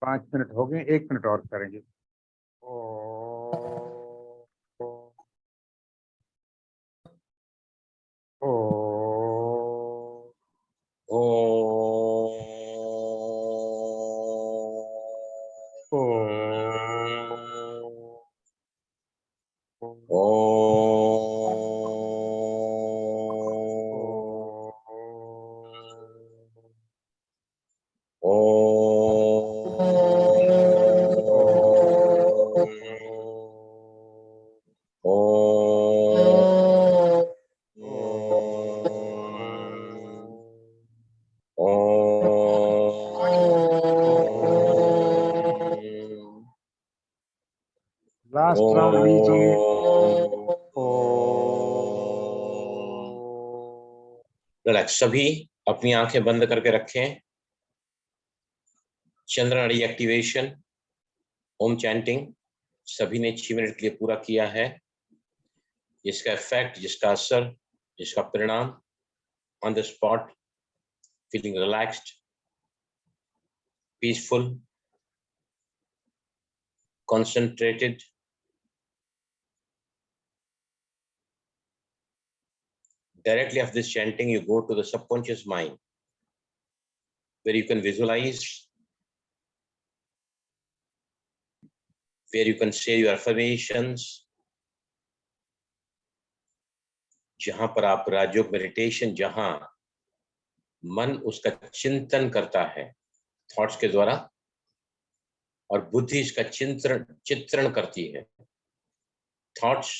5 minute हो गए, 1 minute और करेंगे। ओ, ओ, ओ, ओ, ओ, ओ, ओ, लास्ट राउंड लीजिए। ओ, रिलैक्स। सभी अपनी आंखें बंद करके रखें। चंद्र नाड़ी एक्टिवेशन, ओम चैंटिंग सभी ने 6 मिनट के लिए पूरा किया है। जिसका इफेक्ट, जिसका असर, जिसका परिणाम, on the spot feeling relaxed, peaceful, concentrated, directly after this chanting you go to the subconscious mind where you can visualize, where you can say your affirmations, जहां पर आप राजयोग मेडिटेशन, जहां मन उसका चिंतन करता है थॉट्स के द्वारा और बुद्धि इसका चित्रण करती है। Thoughts,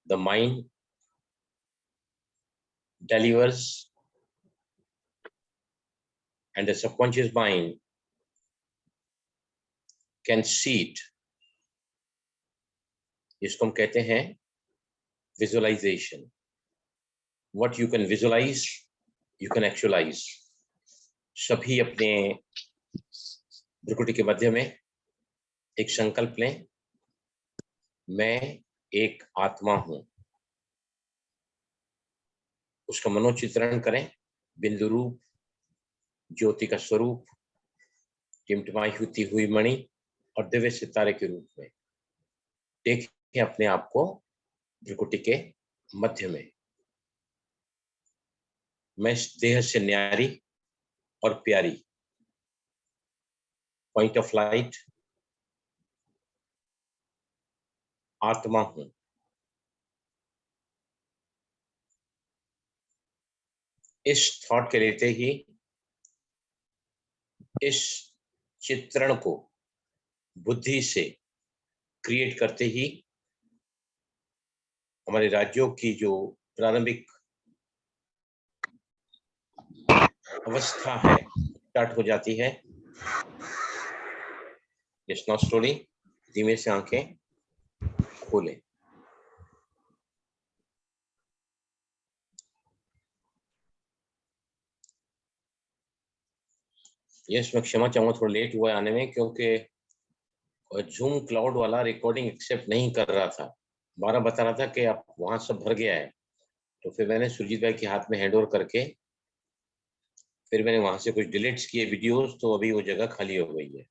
the mind delivers and the subconscious mind can see it. इसको हम कहते हैं visualization. What you can visualize, you can actualize. सभी अपने भ्रुकुटी के मध्य में एक संकल्प लें, मैं एक आत्मा हूं। उसका मनोचित्रण करें, बिंदु रूप, ज्योति का स्वरूप, टिमटिमाई होती हुई मणि और दिव्य सितारे के रूप में देखें अपने आप को भ्रुकुटी के मध्य में। मैं इस देह से न्यारी और प्यारी, पॉइंट ऑफ लाइट आत्मा हूं। इस थॉट के लेते ही, इस चित्रण को बुद्धि से क्रिएट करते ही हमारे राज्यों की जो प्रारंभिक अवस्था है स्टार्ट हो जाती है। इस नाउ स्लोली धीमे से आंखें खोलें। यस, मैं क्षमा चाहूंगा, थोड़ा लेट हुआ आने में क्योंकि जूम क्लाउड वाला रिकॉर्डिंग एक्सेप्ट नहीं कर रहा था। 12 बता रहा था कि आप वहां सब भर गया है, तो फिर मैंने सुरजीत भाई के हाथ में हैंड ओवर करके फिर मैंने वहां से कुछ डिलीट्स किए वीडियोस, तो अभी वो जगह खाली हो गई है।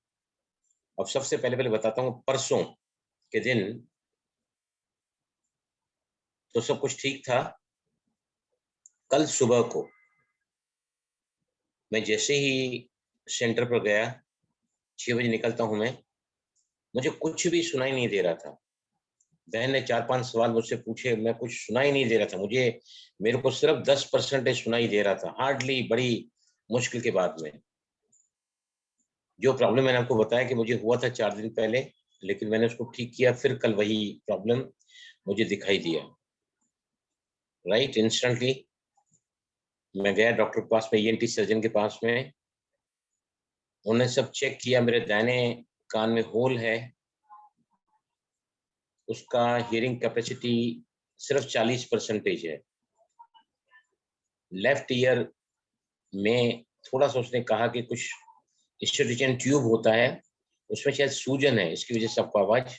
अब सबसे पहले बताता हूँ, परसों के दिन तो सब कुछ ठीक था। कल सुबह को मैं जैसे ही सेंटर पर गया, 6 बजे निकलता हूं मैं, मुझे कुछ भी सुनाई नहीं दे रहा था। बहन ने 4-5 सवाल मुझसे पूछे, मैं कुछ सुनाई नहीं दे रहा था। मेरे को सिर्फ 10% सुनाई दे रहा था, हार्डली, बड़ी मुश्किल के बाद में। जो प्रॉब्लम मैंने आपको बताया कि मुझे हुआ था 4 दिन पहले, लेकिन मैंने उसको ठीक किया, फिर कल वही प्रॉब्लम मुझे दिखाई दिया। राइट, इंस्टेंटली मैं गया डॉक्टर के पास में, ईएनटी सर्जन के पास में। उन्होंने सब चेक किया, मेरे दाहिने कान में होल है, उसका हियरिंग कैपेसिटी सिर्फ 40% है। लेफ्ट ईयर में थोड़ा सा उसने कहा कि कुछ स्टेरिचन ट्यूब होता है, उसमें शायद सूजन है, इसकी वजह से आपको आवाज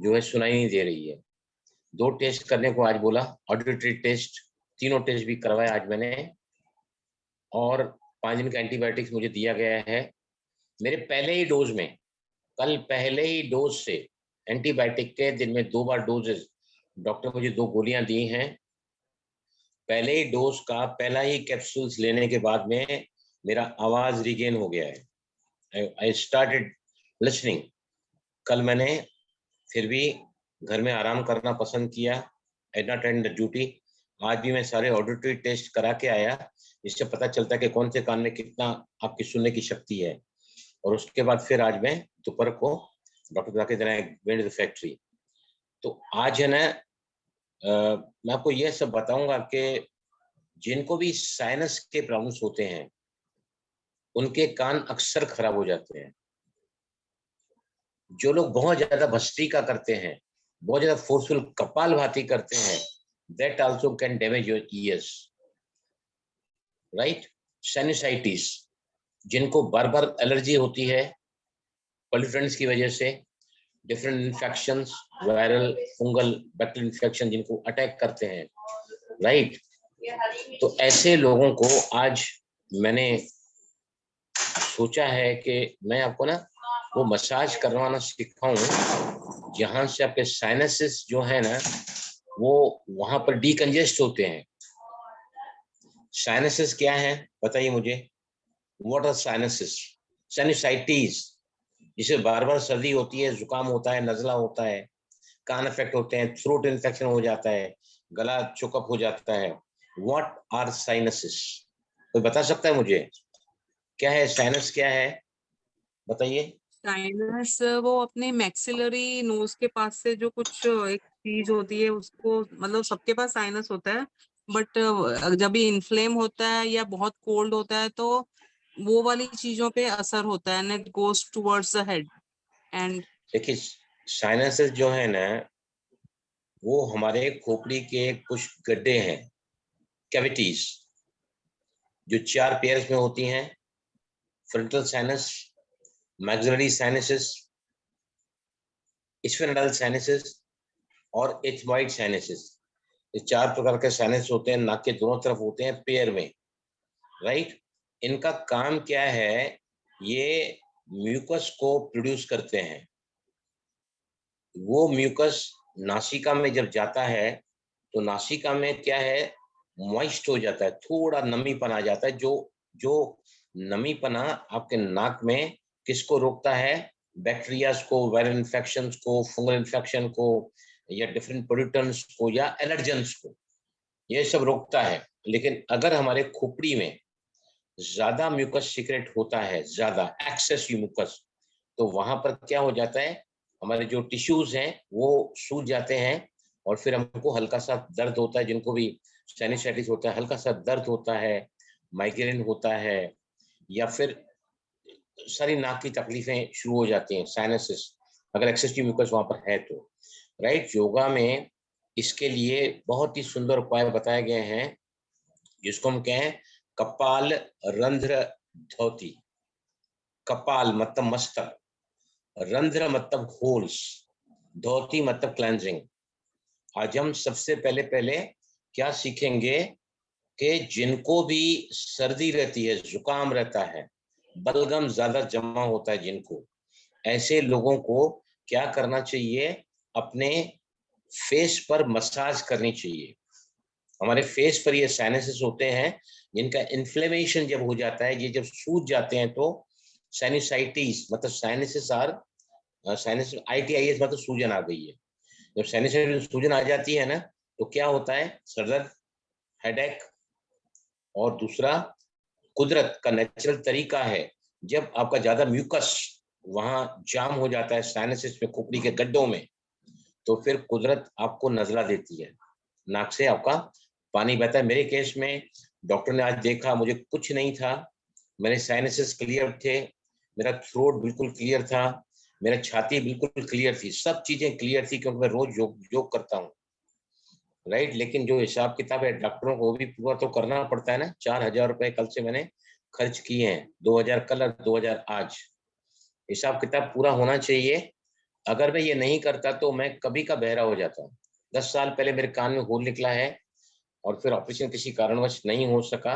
जो है सुनाई नहीं दे रही है। 2 टेस्ट करने को आज बोला, ऑडिटरी टेस्ट, तीनों टेस्ट भी करवाए आज मैंने, और 5 दिन का एंटीबायोटिक्स मुझे दिया गया है। मेरे पहले ही डोज में, कल पहले ही डोज से एंटीबायोटिक के दिन में 2 बार डोजेस, डॉक्टर मुझे 2 गोलियां दी हैं। पहले ही डोज का पहला ही कैप्सूल्स लेने के बाद में मेरा आवाज रिगेन हो गया है। I started listening. कल मैंने फिर भी घर में आराम करना पसंद किया, आई नॉट अटेंड द ड्यूटी। आज भी मैं सारे ऑडिटरी टेस्ट करा के आया, जिससे पता चलता है कि कौन से कान में कितना आपकी सुनने की शक्ति है। और उसके बाद फिर आज मैं दोपहर को डॉक्टर जाके देना वेंट द फैक्ट्री। तो आज है ना, मैं आपको ये सब बताऊंगा कि जिनको भी साइनस के प्रॉब्लम्स होते हैं उनके कान अक्सर खराब हो जाते हैं। जो लोग बहुत ज्यादा भस्त्रिका करते हैं, बहुत ज्यादा फोर्सफुल कपालभाति करते हैं, that also can damage your ears, right? Sinusitis, जिनको बार बार एलर्जी होती है पॉल्यूटेंट्स की वजह से, different infections, viral, fungal, bacterial infection जिनको अटैक करते हैं, राइट? तो ऐसे लोगों को आज मैंने सोचा है कि मैं आपको ना वो मसाज करवाना सिखाऊं, जहां से आपके साइनसेस जो है ना वो वहां पर डीकंजेस्ट होते हैं। साइनसेस क्या है बताइए मुझे, व्हाट आर साइनसेस? साइनसाइटिस, जिसे बार बार सर्दी होती है, जुकाम होता है, नजला होता है, कान अफेक्ट होते हैं, थ्रोट इन्फेक्शन हो जाता है, गला चोकअप हो जाता है। What are sinuses? कोई बता सकता है मुझे क्या है साइनस, क्या है बताइए? साइनस वो अपने मैक्सिलरी नोज के पास से जो कुछ एक चीज होती है उसको, मतलब सबके पास साइनस होता है, बट जब भी इन्फ्लेम होता है या बहुत कोल्ड होता है तो वो वाली चीजों पे असर होता है and it goes towards the head and देखिए, साइनसेस जो है ना वो हमारे खोपड़ी के कुछ गड्ढे हैं, कैविटीज, जो 4 पेयर्स में होती हैं। Frontal sinus, maxillary sinuses, स्फेनोइडल sinuses और एथमॉइड साइनसेस। ये 4 प्रकार के साइनस होते हैं, नाक के दोनों तरफ होते हैं, पेयर में, राइट? इनका काम क्या है? ये म्यूकस को प्रोड्यूस करते हैं। वो म्यूकस नासिका में जब जाता है तो नासिका में क्या है, मॉइस्ट हो जाता है, थोड़ा नमीपन आ जाता है। जो नमीपना आपके नाक में किसको रोकता है? बैक्टीरियाज को, वायरल इन्फेक्शंस को, फंगल इन्फेक्शन को, या डिफरेंट पोल्यूटेंट्स को, या एलर्जेंस को, ये सब रोकता है। लेकिन अगर हमारे खोपड़ी में ज्यादा म्यूकस सीक्रेट होता है, ज्यादा एक्सेस म्यूकस, तो वहां पर क्या हो जाता है, हमारे जो टिश्यूज हैं वो सूज जाते हैं और फिर हमको हल्का सा दर्द होता है। जिनको भी साइनसाइटिस होता है, हल्का सा दर्द होता है, माइग्रेन होता है, या फिर सारी नाक की तकलीफें शुरू हो जाती हैं, साइनसिस, अगर एक्सेसिव म्यूकस वहां पर है तो, राइट? योगा में इसके लिए बहुत ही सुंदर उपाय बताए गए हैं, जिसको हम कहें कपाल रंध्र धौती। कपाल मतलब मस्तक, रंध्र मतलब होल्स, धौती मतलब क्लेंजिंग। आज हम सबसे पहले क्या सीखेंगे कि जिनको भी सर्दी रहती है, जुकाम रहता है, बलगम ज्यादा जमा होता है जिनको, ऐसे लोगों को क्या करना चाहिए? अपने फेस पर मसाज करनी चाहिए। हमारे फेस पर ये साइनसेस होते हैं, जिनका इन्फ्लेमेशन जब हो जाता है, ये जब सूज जाते हैं तो साइनसाइटिस मतलब साइनसेस आर साइनस, ITIS मतलब सूजन आ गई है। जब साइनसाइटिस सूजन आ जाती है ना तो क्या होता है? सरदर्द, हेडेक। और दूसरा, कुदरत का नेचुरल तरीका है, जब आपका ज्यादा म्यूकस वहां जाम हो जाता है साइनसिस में, खोपड़ी के गड्ढों में, तो फिर कुदरत आपको नजला देती है, नाक से आपका पानी बहता है। मेरे केस में डॉक्टर ने आज देखा, मुझे कुछ नहीं था, मेरे साइनसेस क्लियर थे, मेरा थ्रोट बिल्कुल क्लियर था, मेरा छाती बिल्कुल क्लियर थी, सब चीजें क्लियर थी, क्योंकि मैं रोज योग करता हूँ, राइट? लेकिन जो हिसाब किताब है डॉक्टरों को भी पूरा तो करना पड़ता है ना। 4,000 रुपए कल से मैंने खर्च किए हैं, 2,000 कल और 2,000 आज, हिसाब किताब पूरा होना चाहिए। अगर मैं ये नहीं करता तो मैं कभी का बहरा हो जाता हूँ। 10 साल पहले मेरे कान में होल निकला है और फिर ऑपरेशन किसी कारणवश नहीं हो सका,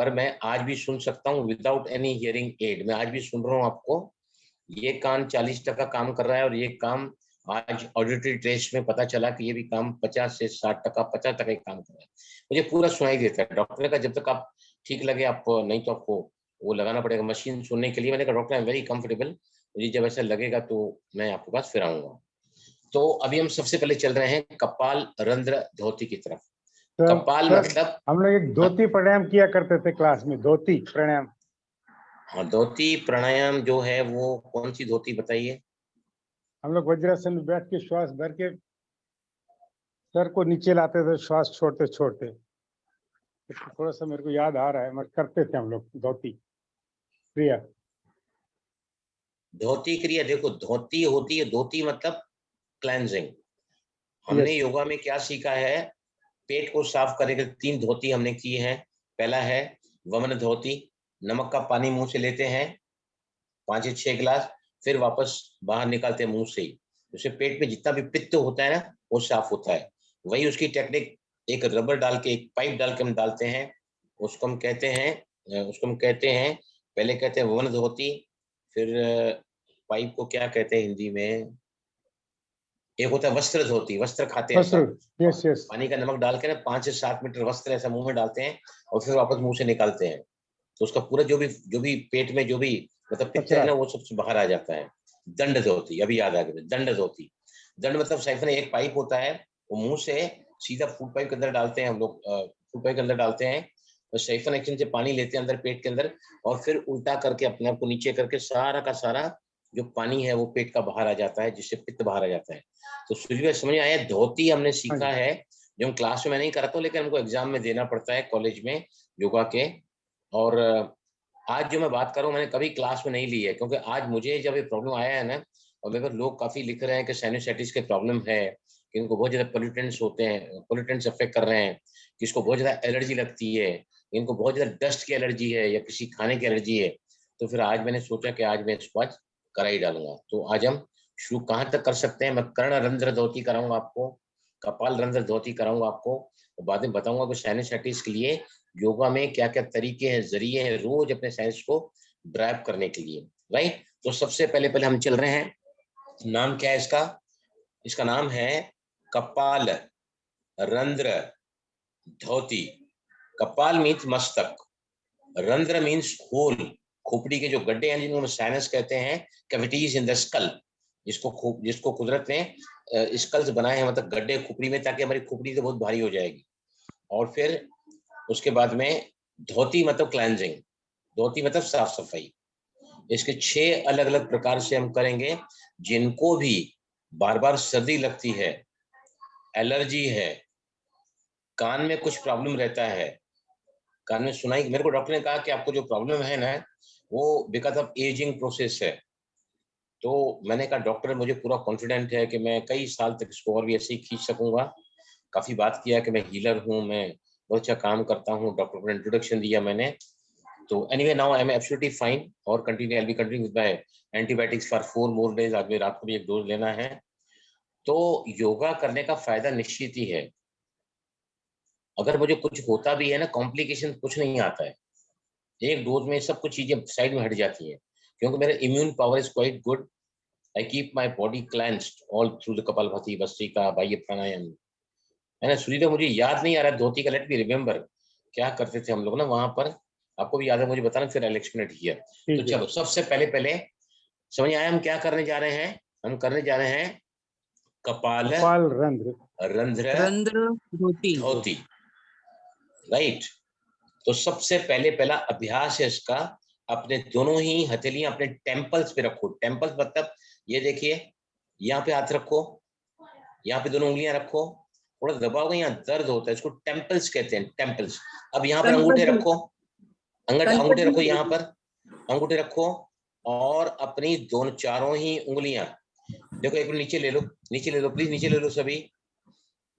पर मैं आज भी सुन सकता हूँ विदाउट एनी हियरिंग एड। मैं आज भी सुन रहा हूँ आपको। ये कान 40% काम कर रहा है और ये काम आज ऑडिटरी टेस्ट में पता चला कि ये भी काम 50 से 60%, 50% काम कर रहा है। मुझे पूरा सुनाई देता है। डॉक्टर ने कहा जब तक आप ठीक लगे आप, नहीं तो आपको वो लगाना पड़ेगा मशीन सुनने के लिए। मैंने कहा doctor I am very comfortable, मुझे जब ऐसा लगेगा तो मैं आपके पास फिर आऊंगा। तो अभी हम सबसे पहले चल रहे हैं कपाल रंध्र धोती की तरफ। कपाल मतलब हम लोग एक धोती प्राणायाम किया करते थे क्लास में, धोती प्राणायाम। हाँ, धोती प्राणायाम जो है वो कौन सी धोती बताइए? हम लोग वज्रासन में बैठ के श्वास भर के सर को नीचे लाते थे, श्वास छोड़ते छोड़ते। थोड़ा सा मेरे को याद आ रहा है, मगर करते थे हम लोग धोती क्रिया। धोती क्रिया, देखो धोती होती है, धोती मतलब क्लेंजिंग। हमने योगा में क्या सीखा है, पेट को साफ करने के 3 धोती हमने की है। पहला है वमन धोती, नमक का पानी मुंह से लेते हैं 5 से 6 गिलास, फिर वापस बाहर निकालते हैं मुंह से ही। उससे पेट में जितना भी पित्त होता है ना वो साफ होता है। वही उसकी टेक्निक, एक रबर डाल के, एक पाइप डाल के हम डालते हैं, उसको हम कहते हैं पहले कहते हैं वमन धोती, फिर पाइप को क्या कहते हैं हिंदी में, एक होता है वस्त्र धोती, वस्त्र खाते हैं ऐसा, यस यस। पानी का नमक डाल के ना 5 से 7 मीटर वस्त्र ऐसा मुंह में डालते हैं और फिर वापस मुंह से निकालते हैं। तो उसका पूरा जो भी पेट में जो भी मतलब पित्त है ना वो सब बाहर आ जाता है। दंड धोती, अभी याद आ गया, दंड धोती। दंड मतलब साइफन, एक पाइप होता है, वो मुंह से सीधा फूड पाइप के अंदर डालते हैं हम लोग, फूड पाइप के अंदर डालते हैं और साइफन एक्शन से पानी लेते हैं अंदर पेट के अंदर, और फिर उल्टा करके अपने आप को नीचे करके सारा का सारा जो पानी है वो पेट का बाहर आ जाता है, जिससे पित्त बाहर आ जाता है। तो सूर्य समझ आया, धोती हमने सीखा है जो हम क्लास में मैं नहीं कराता हूँ, लेकिन हमको एग्जाम में देना पड़ता है कॉलेज में योगा के। और आज जो मैं बात कर रहा हूँ मैंने कभी क्लास में नहीं ली है, क्योंकि आज मुझे जब ये प्रॉब्लम आया है ना, और मेरे पास लोग काफी लिख रहे हैं कि साइनसाइटिस के प्रॉब्लम है, कि इनको बहुत ज्यादा पोल्यूटेंट्स होते हैं, पोल्यूटेंट्स अफेक्ट कर रहे हैं, किसको बहुत ज्यादा एलर्जी लगती है, इनको बहुत ज्यादा डस्ट की एलर्जी है या किसी खाने की एलर्जी है। तो फिर आज मैंने सोचा कि आज मैं इसको आज करा ही डालूंगा। तो आज हम शुरू कहाँ तक कर सकते हैं? मैं कर्ण रंध्र धोती कराऊंगा आपको, कपाल रंध्र धोती कराऊंगा आपको, और बाद में बताऊंगा कि साइनसाइटिस के लिए योगा में क्या क्या तरीके हैं, जरिए हैं रोज अपने साइंस को ड्राइव करने के लिए, राइट। तो सबसे पहले हम चल रहे हैं, नाम क्या है इसका? इसका नाम है कपाल रंध्र धोती। कपाल मीन्स मस्तक, रंध्र मीन्स होल, खोपड़ी के जो गड्ढे हैं जिनको हम साइनस कहते हैं, कैविटीज इन द स्कल, जिसको कुदरत ने स्कल्स बनाए हैं, मतलब गड्ढे खोपड़ी में, ताकि हमारी खोपड़ी तो बहुत भारी हो जाएगी। और फिर उसके बाद में धोती मतलब क्लेंजिंग, धोती मतलब साफ सफाई। इसके 6 अलग अलग प्रकार से हम करेंगे। जिनको भी बार बार सर्दी लगती है, एलर्जी है, कान में कुछ प्रॉब्लम रहता है, कान में सुनाई, मेरे को डॉक्टर ने कहा कि आपको जो प्रॉब्लम है ना वो बिकॉज ऑफ एजिंग प्रोसेस है। तो मैंने कहा डॉक्टर मुझे पूरा कॉन्फिडेंट है कि मैं कई साल तक इसको और भी ऐसे ही खींच सकूंगा। काफी बात किया कि मैं हीलर हूँ, मैं बहुत अच्छा काम करता हूँ, डॉक्टर को इंट्रोडक्शन दिया मैंने। तो anyway now I am absolutely fine और I will continue with my antibiotics for 4 more days. आज में रात को भी एक डोज लेना है। तो योगा करने का फायदा निश्चित ही है। अगर मुझे कुछ होता भी है ना, कॉम्प्लिकेशन कुछ नहीं आता है, एक डोज में सब कुछ चीजें साइड में हट जाती है, क्योंकि मेरा immune power is quite good. I keep my body cleansed all through the kapalbhati, bhastrika, बाह्य प्राणायाम, है ना। सूर्य, मुझे याद नहीं आ रहा धोती का, लेट मी रिमेम्बर क्या करते थे हम लोग ना वहां पर, आपको भी याद है मुझे बताना, फिर आई एक्सप्लेन हियर। तो चलो सबसे पहले समझ आया हम क्या करने जा रहे हैं? हम करने जा रहे हैं कपाल रंध्र धोती, राइट। तो सबसे पहला अभ्यास है इसका, अपने दोनों ही हथेलियां अपने टेम्पल्स पे रखो। टेम्पल्स मतलब ये देखिए, यहाँ पे हाथ रखो, यहाँ पे दोनों उंगलियां रखो, थोड़ा दबाओगे यहाँ दर्द होता है, इसको टेम्पल्स कहते हैं, टेम्पल्स। अब यहाँ पर अंगूठे रखो, अंगूठे रखो, यहाँ पर अंगूठे रखो, और अपनी दोनों चारों ही उंगलियां देखो, एक नीचे ले लो, नीचे ले लो प्लीज, नीचे ले लो सभी,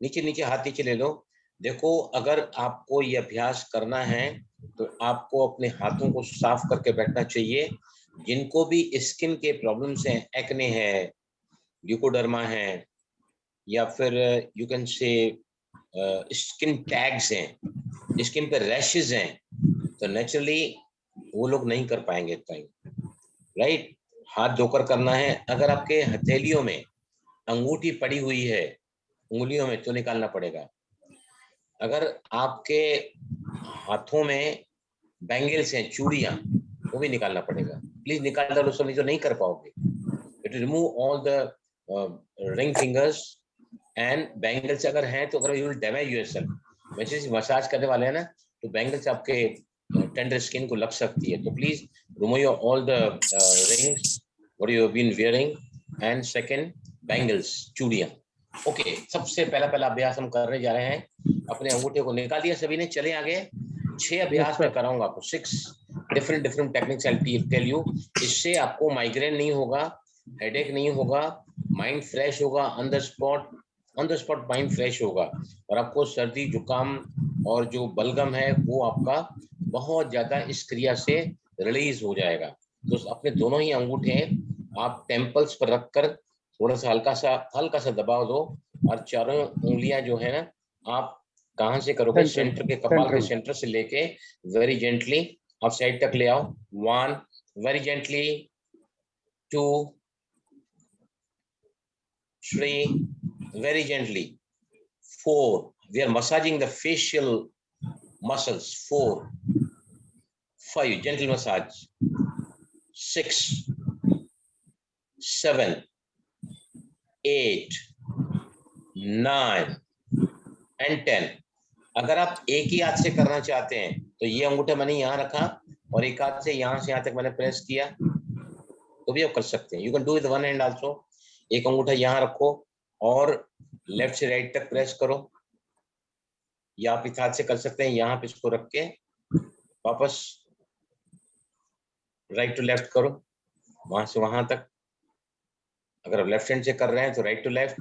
नीचे हाथ नीचे ले लो। देखो अगर आपको ये अभ्यास करना है तो आपको अपने हाथों को साफ करके बैठना चाहिए। जिनको भी स्किन के प्रॉब्लम्स हैं, एक्ने है, ल्यूकोडर्मा है, या फिर you can say skin tags हैं, स्किन पे रैशेस हैं, तो नेचुरली वो लोग नहीं कर पाएंगे टाइम, राइट। हाथ धोकर करना है। अगर आपके हथेलियों में अंगूठी पड़ी हुई है उंगलियों में तो निकालना पड़ेगा। अगर आपके हाथों में बैंगल्स हैं, चूड़ियां, वो भी निकालना पड़ेगा। प्लीज निकाल दो, सब तो नहीं कर पाओगे। It remove all the ring fingers and bangles अगर हैं तो अगर यू विल डैमेज योरसेल्फ। वैसे मसाज करने वाले हैं ना, तो बैंगल्स आपके टेंडर स्किन को लग सकती है। तो please remove all the rings what you have been wearing and second bangles, चूड़ियां। ओके, सबसे पहला अभ्यास हम करने जा रहे हैं। अपने अंगूठे को निकाल दिया सभी ने, चले आगे। 6 अभ्यास मैं कराऊंगा आपको, 6 different techniques I tell you. इससे आपको माइग्रेन नहीं होगा, हेडेक नहीं होगा, माइंड फ्रेश होगा, on the spot mind fresh होगा, और आपको सर्दी जुकाम और जो बलगम है वो आपका बहुत ज्यादा इस क्रिया से रिलीज हो जाएगा। तो अपने दोनों ही अंगूठे आप टेम्पल्स पर रखकर थोड़ा सा हल्का सा दबाव दो, और चारों उंगलियां जो है ना, आप कहां से करोगे? सेंटर के, कपाल के सेंटर से लेके वेरी जेंटली आप साइड तक ले आओ। 1 very gently, 2 3 very gently, 4 we are massaging the facial muscles, 4 5 gentle massage, 6 7 8 9 and 10। अगर आप एक ही हाथ से करना चाहते हैं तो ये अंगूठा मैंने यहाँ रखा और एक हाथ से यहाँ से यहाँ तक मैंने प्रेस किया, तो भी आप कर सकते हैं। You can do with one hand also. एक अंगूठा यहाँ रखो और लेफ्ट से राइट तक प्रेस करो, या आप इस हाथ से कर सकते हैं, यहाँ पे इसको रख के वापस राइट टू लेफ्ट करो, वहां से वहां तक। अगर आप लेफ्ट हैंड से कर रहे हैं तो राइट टू लेफ्ट,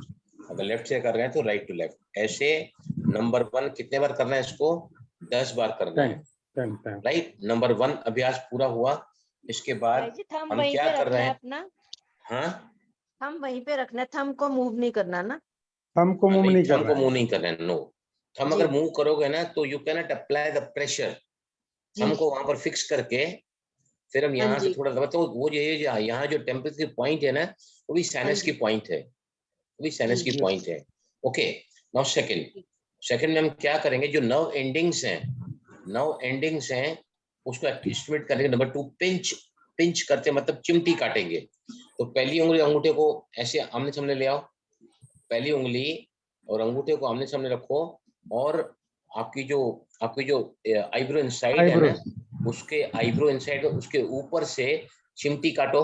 अगर लेफ्ट से कर रहे हैं तो राइट टू लेफ्ट। ऐसे नंबर 1 कितने बार करना है इसको? 10 बार करना है, राइट। नंबर 1 अभ्यास पूरा हुआ। इसके बाद हम क्या कर रहे हैं अपना? हाँ, हम वहीं पे रखना है, थंब को मूव नहीं करना ना? थंब को मूव नहीं करना, मूव नहीं करना है, नो। थंब अगर मूव करोगे ना तो you can not apply the pressure. Thumb को वहां पर फिक्स करके फिर हम यहाँ से थोड़ा दबा, तो वो ये यहाँ जो टेम्पल की पॉइंट है ना, वो भी साइनस की पॉइंट है, वो भी साइनस की पॉइंट है। ओके, नाउ सेकंड में हम क्या करेंगे? जो नर्व एंडिंग्स हैं उसको एक्टिवेट करेंगे। नंबर 2 पिंच करते मतलब चिमटी काटेंगे। तो पहली उंगली अंगूठे को ऐसे आमने सामने ले आओ, पहली उंगली और अंगूठे को आमने सामने रखो, और आपकी जो आईब्रो इनसाइड है ना, उसके आईब्रो इनसाइड उसके ऊपर से चिमटी काटो।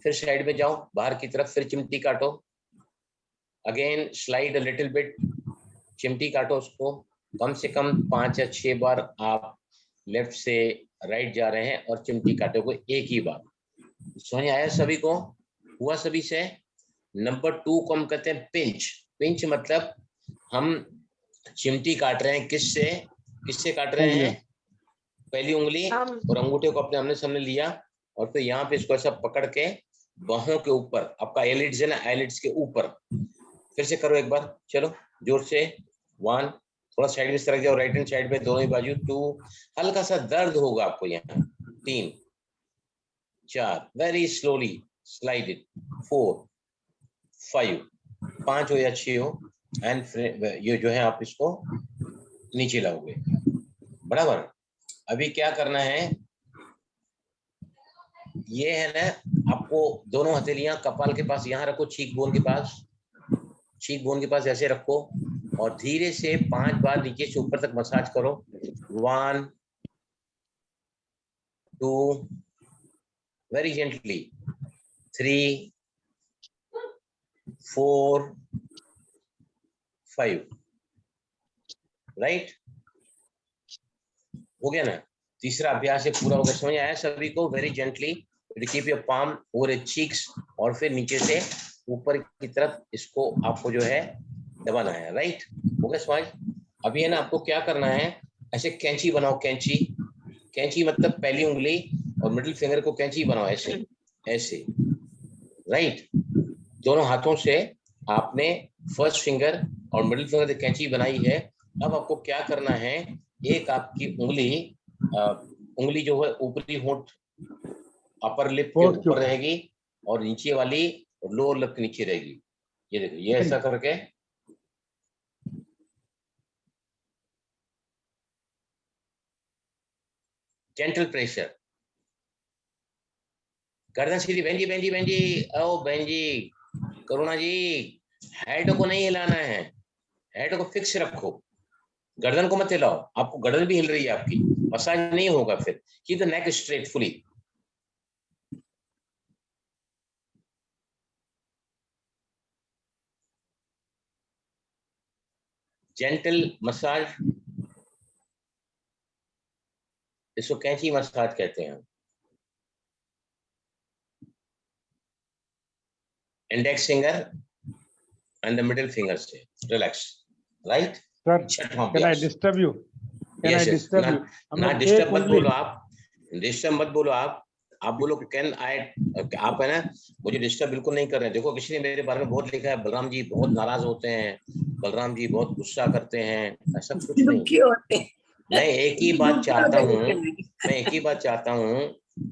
फिर साइड में जाओ बाहर की तरफ, फिर चिमटी काटो। Again slide a little bit, चिमटी काटो उसको। कम से कम 5 या 6 बार आप लेफ्ट से राइट जा रहे हैं और चिमटी काटोगे एक ही बार। समझ आया सभी को? हुआ सभी से? नंबर 2 को हम कहते हैं पिंच मतलब हम चिमटी काट रहे हैं, किससे काट रहे हैं? पहली उंगली और अंगूठे को अपने आमने सामने लिया, और फिर यहाँ पे इसको ऐसा पकड़ के बाहों के ऊपर, आपका आईलिड्स है ना, आईलिड्स के ऊपर। फिर से करो एक बार, चलो जोर से। 1, थोड़ा साइड में सरक जाओ, राइट हैंड साइड पे दोनों ही बाजू। 2, हल्का सा दर्द होगा आपको यहाँ। 3 4 वेरी स्लोली स्लाइड इट। 4 5 5 हो या 6 हो, एंड ये जो है आप इसको नीचे लाओगे, बराबर। अभी क्या करना है? ये है ना, आपको दोनों हथेलियां कपाल के पास यहाँ रखो, चीक बोन के पास ऐसे रखो, और धीरे से 5 बार नीचे से ऊपर तक मसाज करो। 1 2 वेरी जेंटली, 3 4 5, राइट। हो गया ना? तीसरा अभ्यास पूरा हो गया। समझ आया सभी को? Very gently keep your palm over your cheeks, और फिर नीचे से ऊपर की तरफ इसको आपको जो है दबाना है, राइट। हो गया समझ? अभी है ना, आपको क्या करना है? ऐसे कैंची बनाओ, कैंची मतलब पहली उंगली और मिडिल फिंगर को कैंची बनाओ, ऐसे राइट। दोनों हाथों से आपने फर्स्ट फिंगर और मिडिल फिंगर से कैंची बनाई है। अब आपको क्या करना है? एक आपकी उंगली उंगली जो है ऊपरी होंठ अपर लिप के होंठ के ऊपर ऊपर। रहेगी और नीचे वाली लोअर लिप के नीचे रहेगी। ये देखो, ये ऐसा करके जेंटल प्रेशर। गर्दन सीधी। बहन जी, बहन जी, बहन जी, ओ बहन जी, करुणा जी, हेड को नहीं हिलाना है, हेड को फिक्स रखो, गर्दन को मत हिलाओ। आपको गर्दन भी हिल रही है आपकी, मसाज नहीं होगा फिर। Keep the neck straight fully. Gentle massage, इसको कैंची मसाज कहते हैं। Index finger and the middle finger से रिलैक्स, राइट। सर, छठवां कैन आई अभ्यास। Disturb you? Can I yes yes, disturb ना यू? हम ना लोग डिस्टर्ब एक मत उंगली, बोलो आप, डिस्टर्ब मत बोलो आप बोलो कैन आई, आप है ना, मुझे डिस्टर्ब बिल्कुल नहीं कर रहे हैं। देखो किसी ने मेरे बारे में बहुत लिखा है, बलराम जी बहुत नाराज होते हैं, बलराम जी बहुत गुस्सा करते हैं, ऐसा कुछ नहीं। दुखी होते हैं। मैं एक ही बात दुखी चाहता होते हूँ, हैं। मैं एक ही बात चाहता हूँ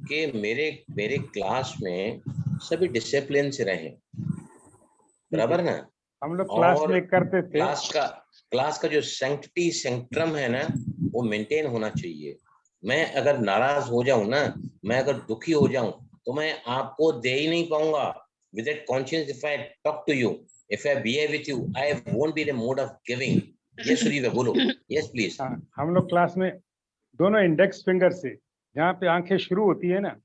कि मेरे क्लास में सभी डिसिप्लिन से रहें, बराबर ना। हम लोग क्लास और में करते थे। क्लास का जो सैंक्टिटी सेंक्ट्रम है ना, वो मेंटेन होना चाहिए। मैं अगर नाराज हो जाऊं ना, मैं अगर दुखी हो जाऊं, तो मैं आपको दे ही नहीं पाऊंगा। With that conscious, if I talk to you, if I behave with you, I won't be in the mood of giving. Yes Sujeet, बोलो। Yes please. हाँ, हम लोग क्लास में दोनों इंडेक्स फिंगर से, जहाँ पे आंखें शुरू होती है ना,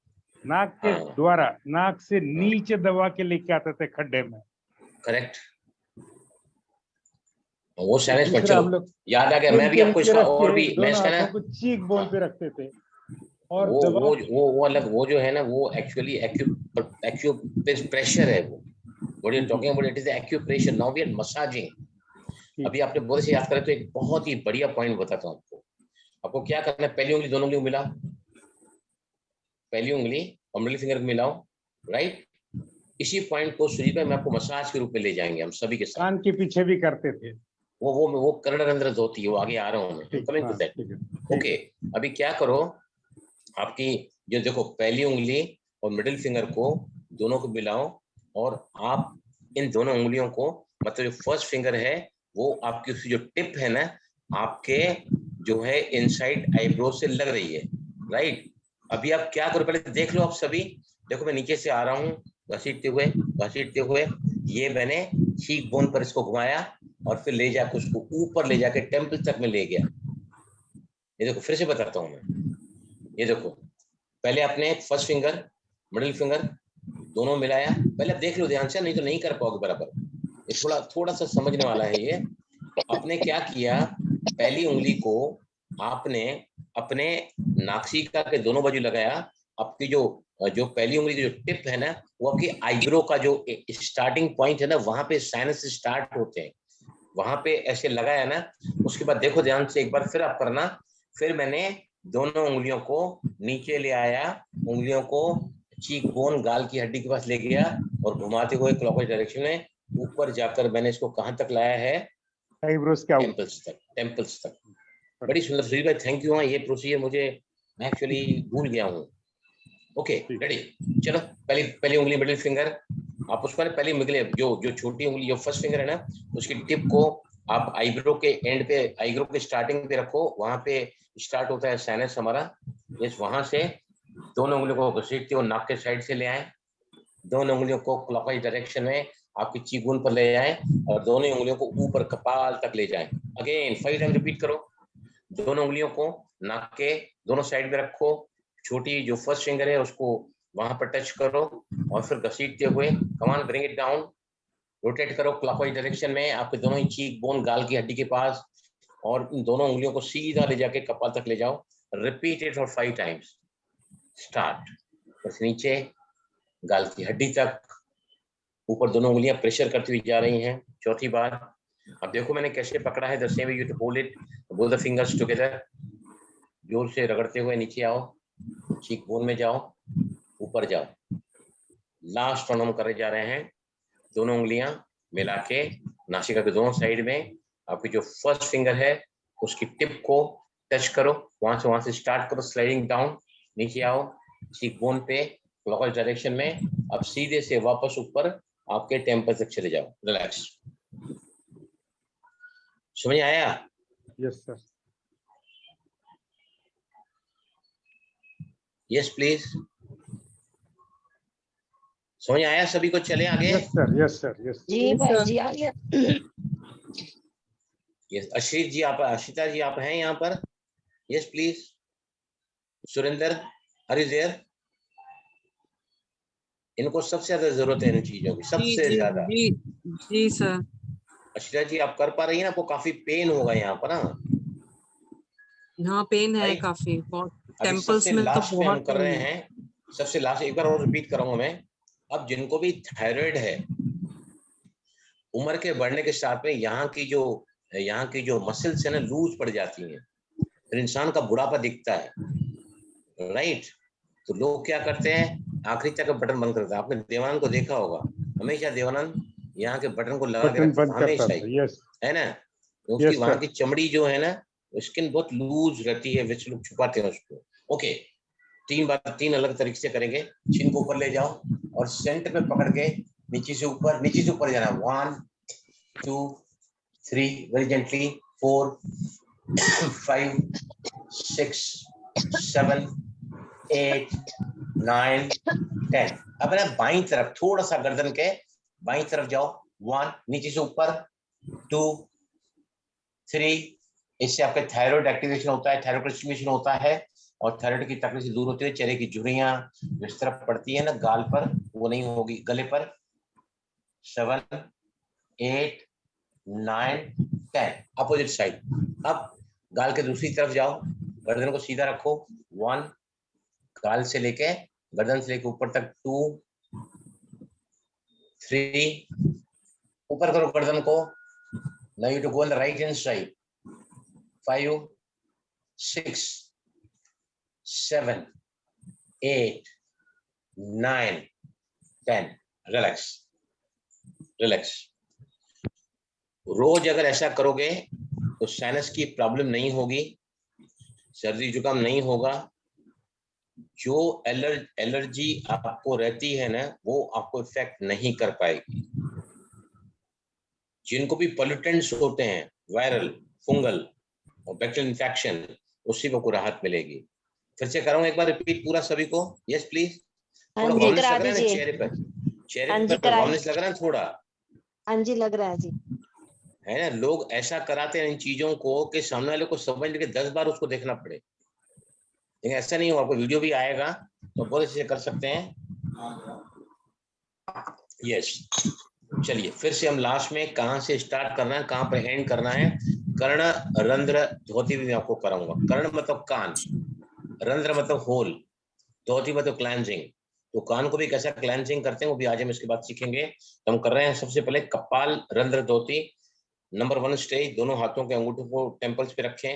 नाक के हाँ। द्वारा नाक से नीचे दबा के लेके आते थे खड्डे में। करेक्ट, वो साइलेंस में। दूसरा चलो हम लोग याद आ गया। चिन मैं भी के आपको नीचे इसका रख और के भी, मैं दोनों इसका ना, हाथों को चीक बोन हाँ, पे रखते थे और वो दबाव। वो अलग, वो जो है ना, वो एक्चुअली एक्यू प्रेशर है वो। What you talking about, it is acupressure. Now we are massaging. अभी आपने बोले से याद करें तो एक बहुत ही बढ़िया पॉइंट बताता हूँ आपको। आपको क्या करना है, पहली उंगली दोनों उंगली मिलाओ, पहली उंगली और मिडिल फिंगर मिलाओ, राइट। इसी पॉइंट को सुजीत भाई, मैं आपको मसाज के रूप में ले जाएंगे हम सभी के साथ। कान के पीछे भी करते थे। वो कर्ण रंध्र होती है, वो आगे आ रहा हूँ मैं, कमिंग टू हाँ, दैट। ठीक है। ओके, अभी क्या करो, आपकी जो देखो पहली उंगली और मिडिल फिंगर को दोनों को मिलाओ, और आप इन दोनों उंगलियों को, मतलब जो फर्स्ट फिंगर है वो आपकी उसकी जो टिप है ना, आपके जो है इनसाइड आईब्रो से लग रही है, राइट। अभी आप क्या करो, पहले देख लो आप सभी। देखो मैं नीचे से आ रहा हूँ, घसीटते हुए ये मैंने चीक बोन पर इसको घुमाया, और फिर ले जाकर उसको ऊपर ले जाके टेम्पल तक में ले गया। ये देखो फिर से बताता हूँ मैं, ये देखो पहले आपने फर्स्ट फिंगर मिडिल फिंगर दोनों मिलाया। पहले आप देख लो ध्यान से, नहीं तो नहीं कर पाओगे बराबर। ये थोड़ा सा समझने वाला है ये। आपने क्या किया, पहली उंगली को आपने अपने नासिका के दोनों बाजू लगाया। आपकी जो जो पहली उंगली की जो टिप है ना, वो आपकी आईब्रो का जो स्टार्टिंग पॉइंट है ना, वहां पे साइनस स्टार्ट होते हैं, वहां पे ऐसे लगाया ना। उसके बाद देखो ध्यान से एक बार फिर आप करना। फिर मैंने दोनों उंगलियों को नीचे ले आया, उंगलियों को चीक बोन गाल की हड्डी के पास ले गया, और घुमाते हुए क्लॉकवाइज डायरेक्शन में ऊपर जाकर मैंने इसको कहां तक लाया है, आईब्रोज के ऊपर। टेम्पल्स तक। बड़ी सुंदर सुजीत भाई, थैंक यू। ये प्रोसीजर मुझे, मैं एक्चुअली भूल गया हूँ। ओके रेडी, चलो पहली उंगली मिडिल फिंगर, आप उस पर पहली उंगली जो छोटी उंगली जो फर्स्ट फिंगर है ना, उसकी टिप को आप आईब्रो के एंड पे, आईब्रो के स्टार्टिंग पे रखो, वहां पे स्टार्ट होता है साइनस हमारा। यस, वहां से दोनों उंगलियों को घसीटते हुए नाक के साइड से ले आए, दोनों उंगलियों को क्लॉकवाइज डायरेक्शन में आपकी चीगुन पर ले जाएं, और दोनों उंगलियों को ऊपर कपाल तक ले जाएं। अगेन 5 टाइम रिपीट करो। दोनों उंगलियों को नाक के दोनों साइड में रखो, छोटी जो फर्स्ट फिंगर है उसको वहां पर टच करो, और फिर घसीटते हुए कमान ब्रिंग इट डाउन, रोटेट करो क्लॉकवाइज डायरेक्शन में आपके दोनों ही चीक बोन गाल की हड्डी के पास, और इन दोनों उंगलियों को सीधा ले जाके कपाल तक ले जाओ। Repeat it for 5 times. Start, बस नीचे गाल की हड्डी तक, ऊपर दोनों उंगलियां प्रेशर करती हुई जा रही हैं। चौथी बार, अब देखो मैंने कैसे पकड़ा है। The same way you to hold it, both the fingers together, जोर से रगड़ते हुए नीचे आओ, चीक बोन में जाओ, ऊपर जाओ। लास्ट वन हम करे जा रहे हैं, दोनों उंगलियां मिला के नासिका के दोनों साइड में, आपकी जो फर्स्ट फिंगर है उसकी टिप को टच करो, वहां से स्टार्ट करो, स्लाइडिंग डाउन, नीचे आओ चीक बोन पे क्लॉकवाइज डायरेक्शन में, अब सीधे से वापस ऊपर आपके टेम्पल तक चले जाओ, रिलैक्स। समझ आया? Yes sir. Yes please. समझ आया सभी को? चले आगे। Yes sir, yes sir, yes. जी Yes, भाई sir. जी आ गया। यस अश्रित जी आप, अशिता जी आप हैं यहाँ पर? Yes please. Surendra are you there? इनको सबसे ज्यादा जरूरत है इन चीजों की, जी सबसे जी ज्यादा। जी जी सर। अशिता जी आप कर पा रही हैं? आपको काफी पेन होगा यहाँ पर। हाँ पेन है राइट। काफी, बहुत अभी टेम्पल्स सबसे में तो लास्ट में हम बहुत कर रहे पेन है। हैं, सबसे लास्ट एक बार और रिपीट करूंगा मैं। अब जिनको भी थायराइड है, उम्र के बढ़ने के साथ में यहाँ की जो मसल्स है ना लूज पड़ जाती हैं, फिर इंसान का बुढ़ापा दिखता है। राइट। तो लोग क्या करते हैं, आखिरी तक बटन बंद करते हैं। आपने देवानंद को देखा होगा, हमेशा देवानंद यहाँ के बटन को लगा के बटन रखता बंद था करता हमेशा था। ही, यस है ना? उसकी यस वहां सर। की चमड़ी जो है ना, स्किन बहुत लूज रहती है, विच लोग छुपाते हैं उसको। ओके, तीन अलग तरीके से करेंगे। चिन को ऊपर ले जाओ और सेंटर में पकड़ के नीचे से ऊपर जाना। 1 2 3 वेरी जेंटली, 4 5 6 7 8 9 10। अब ना बाईं तरफ थोड़ा सा गर्दन के बाईं तरफ जाओ। 1 नीचे से ऊपर, 2 3। इससे आपके थायराइड एक्टिवेशन होता है, थायराइड स्टिमुलेशन होता है और थायराइड की तकलीफ से दूर होती है। चेहरे की झुर्रियां जिस तरफ पड़ती है ना गाल पर, वो नहीं होगी, गले पर। 7 8 9 10 अपोजिट साइड। अब गाल के दूसरी तरफ जाओ, गर्दन को सीधा रखो। 1 गाल से लेके गर्दन से लेके ऊपर तक, 2 3 ऊपर करो गर्दन को। Now you to go on the right hand side. 5 6 7 8 9 10। Relax relax. रोज अगर ऐसा करोगे तो साइनस की प्रॉब्लम नहीं होगी, सर्दी जुकाम नहीं होगा। जो एलर्जी आपको रहती है ना, वो आपको इफेक्ट नहीं कर पाएगी। जिनको भी पोल्यूटेंट्स होते हैं, वायरल, फंगल और बैक्टीरियल इन्फेक्शन, उससे को राहत मिलेगी। फिर से करूंगा एक बार रिपीट पूरा सभी को। Yes please. हाँ थोड़ा जी वार्मनेस करा लग रहा है ना दीजिए। चेहरे पर? चेहरे हाँ जी पर करा, वार्मनेस लग रहा है थोड़ा, हाँ जी लग रहा है जी। है ना? लोग ऐसा कराते हैं इन चीजों को कि सामने वाले को समझ लेके 10 बार उसको देखना पड़े, लेकिन ऐसा नहीं हो। आपको वीडियो भी आएगा तो बहुत अच्छे से कर सकते हैं। यस। चलिए फिर से हम लास्ट में कहां से स्टार्ट करना है, कहां पर एंड करना है। कर्ण रंध्र धोती भी मैं आपको कराऊंगा। कर्ण मतलब कान, रंध्र मतलब होल, धोती मतलब क्लैंजिंग। तो कान को भी कैसा क्लैंजिंग करते हैं वो भी आज हम इसके बाद सीखेंगे। तो हम कर रहे हैं सबसे पहले कपाल रंध्र धोती। नंबर 1 स्टेज, दोनों हाथों के अंगूठों को टेम्पल्स पे रखें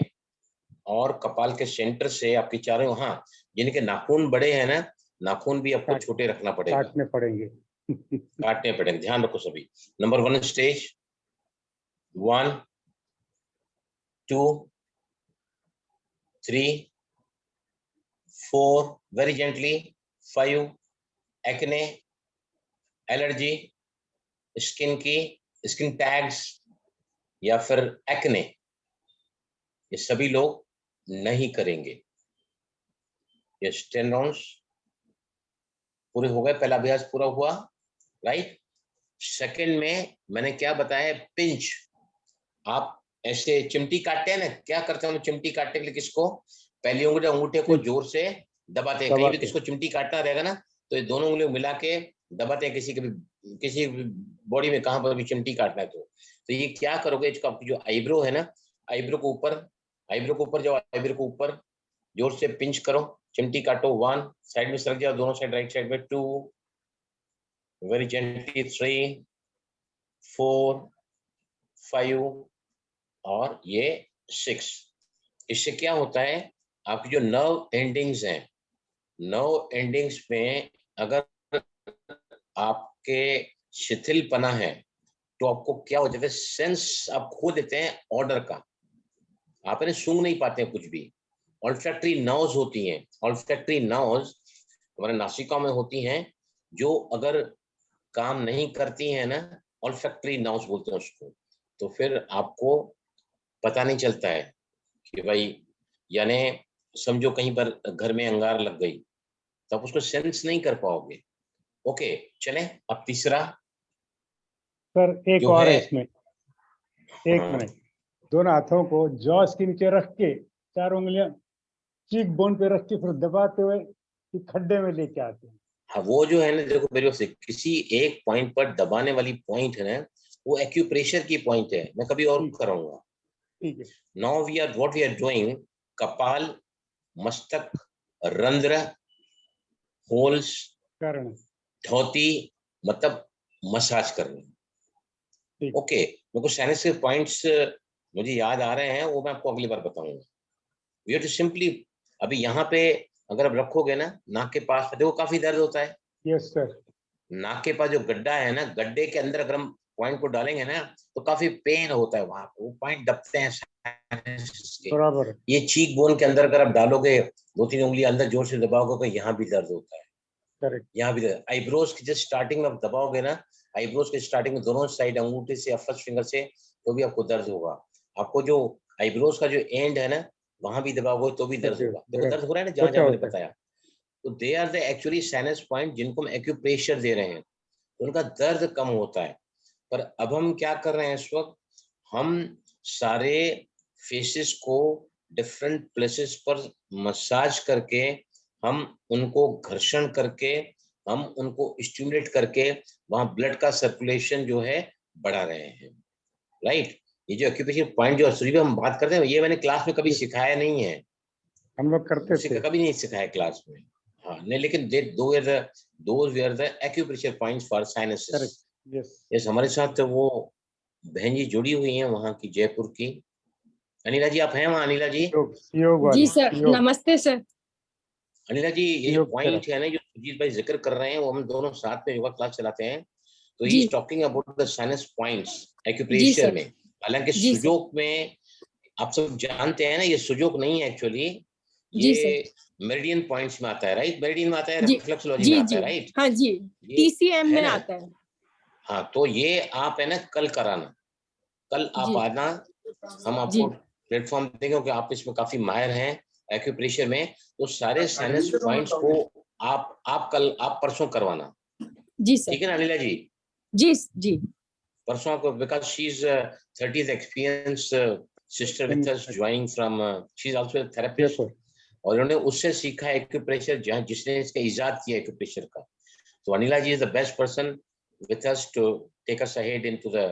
और कपाल के सेंटर से आपकी चारों, हाँ जिनके नाखून बड़े हैं ना, नाखून भी आपको छोटे रखना पड़ेगा, काटने पड़ेंगे। काटने पड़ेंगे। ध्यान रखो सभी। Number 1 stage, 1 2 3 4 very gently, 5 acne, allergy, skin tags या फिर एक्ने, ये सभी लोग नहीं करेंगे। ये 10 राउंड्स पूरे हो गए, पहला अभ्यास पूरा हुआ। राइट। सेकंड में मैंने क्या बताया, पिंच। आप ऐसे चिमटी काटते हैं ना, क्या करते हैं चिमटी काटने के लिए? किसको? पहली उंगली अंगूठे को जोर से दबाते हैं। कहीं भी किसको चिमटी काटना रहेगा ना, तो ये दोनों उंगलियों मिला के दबाते हैं, किसी बॉडी में कहां पर भी चिमटी काटना है तो ये क्या करोगे, इसको आपकी जो आईब्रो है ना, आईब्रो को ऊपर जाओ, आईब्रो को ऊपर जोर से पिंच करो, चिमटी काटो। 1 साइड में सरक जाओ, दोनों साइड, राइट साइड में। 2 वेरी जेंटली, 3 4 5 और ये 6। इससे क्या होता है, आपकी जो नर्व एंडिंग्स हैं, नर्व एंडिंग्स में अगर आपके शिथिलपना है तो आपको क्या हो जाता है, सेंस आप खो देते हैं ऑर्डर का। आप इन्हें सूंघ नहीं पाते हैं कुछ भी। ऑल्फैक्टरी नर्व्स होती हैं, ऑल्फैक्टरी नर्व्स हमारे नासिका में होती हैं, जो अगर काम नहीं करती हैं ना, ऑल्फैक्टरी नर्व्स बोलते हैं उसको, तो फिर आपको पता नहीं चलता है कि भाई, यानी समझो कहीं पर घर में अंगार लग गई तो आप उसको सेंस नहीं कर पाओगे। ओके, चलें अब तीसरा सर एक जो और है, है इसमें, एक हाँ, मिनट। दोनों हाथों को जॉस के नीचे रख के, 4 उंगलियां चीक बोन पे रख के फिर दबाते हुए कि खड्डे में लेके आते हैं। हाँ, वो जो है ना, देखो मेरे से किसी एक पॉइंट पर दबाने वाली पॉइंट है ना, वो एक्यूप्रेशर की पॉइंट है, मैं कभी और ठीक है, कराऊंगा। ठीक है। Now we are what we are doing, कपाल, मस्तक, रंध्र, होल्स, कारण धोती, मतलब मसाज करना। ठीक। ओके, मेरे को साइनस के पॉइंट्स मुझे याद आ रहे हैं, वो मैं आपको अगली बार बताऊंगा। वी हैव टू सिंपली, अभी यहाँ पे अगर आप रखोगे ना नाक के पास, देखो काफी दर्द होता है। Yes sir. नाक के पास जो गड्ढा है ना, गड्ढे के अंदर अगर हम पॉइंट को डालेंगे ना, तो काफी पेन होता है वहां पे, वो पॉइंट दबते हैं sinus के। बराबर। ये चीक बोन के अंदर अगर आप डालोगे, 2-3 उंगली अंदर जोर से दबाओगे तो यहाँ भी दर्द होता है, करेक्ट। यहाँ भी दर्द। आईब्रोज की जस्ट स्टार्टिंग में आप दबाओगे ना, आईब्रोज के स्टार्टिंग में दोनों साइड अंगूठे से या फर्स्ट फिंगर से, तो भी आपको दर्द होगा। आपको जो आईब्रोज का जो एंड है ना, वहां भी दबाओगे तो भी दर्द होगा। देखो दर्द हो रहा है ना, जहां जहां मैंने होता है। बताया, तो they are the actually sinus point जिनको हम एक्यूप्रेशर दे रहे हैं, तो उनका दर्द कम होता है। पर अब हम क्या कर रहे हैं इस वक्त, हम सारे फेसेस को डिफरेंट प्लेसेस पर मसाज करके, हम उनको घर्षण करके, हम उनको स्टिमुलेट करके वहां ब्लड का सर्कुलेशन जो है बढ़ा रहे हैं, राइट। ये जो एक्यूप्रेशर पॉइंट जो सुरीब हम बात करते हैं, ये मैंने क्लास में कभी Yes, सिखाया नहीं है, हम लोग करते थे। कभी नहीं सिखाया क्लास में। हाँ नहीं, लेकिन दे दो where the those where the acupressure points for sinusitis. Correct. Yes. Yes, हमारे साथ तो वो बहन जी जुड़ी हुई हैं वहां की, जयपुर की। अनिला जी, आप हैं वहाँ? अनिला जी, योग योग जी वाली सर, योग। नमस्ते सर। अनिला जी, ये जो योग पॉइंट है ना, जो सुजीत भाई जिक्र कर रहे हैं, वो हम दोनों साथ में योगा क्लास चलाते हैं, तो ही जी is talking about the sinus points जी एक्यूप्रेशर सर। में। हालांकि जी सर। सुजोक में आप सब जानते हैं ना, ये सुजोक नहीं है एक्चुअली, जी सर। ये मेरिडियन पॉइंट्स में आता है, राइट। मेरिडियन में आता है, जी रिफ्लेक्सोलॉजी में जी आता है, जी राइट। हाँ जी, ये टीसीएम है में ना। आता है। हाँ, तो ये आप है ना कल कराना, कल आप जी आना, हम जी आपको प्लेटफॉर्म देंगे क्योंकि आप इसमें काफी माहिर हैं एक्यूप्रेशर में, तो सारे साइनस पॉइंट्स को आप कल, आप परसों करवाना, जी सर। ठीक है ना अनिला जी। जी जी परसों आपको, because she is 30th experience sister with us joining from, she is also therapist, Jaipur. और उन्होंने उससे सीखा है एक्यूप्रेशर, जहाँ जिसने इसका इजाद किया एक्यूप्रेशर का। तो Anila ji is the best person with us to take us ahead into the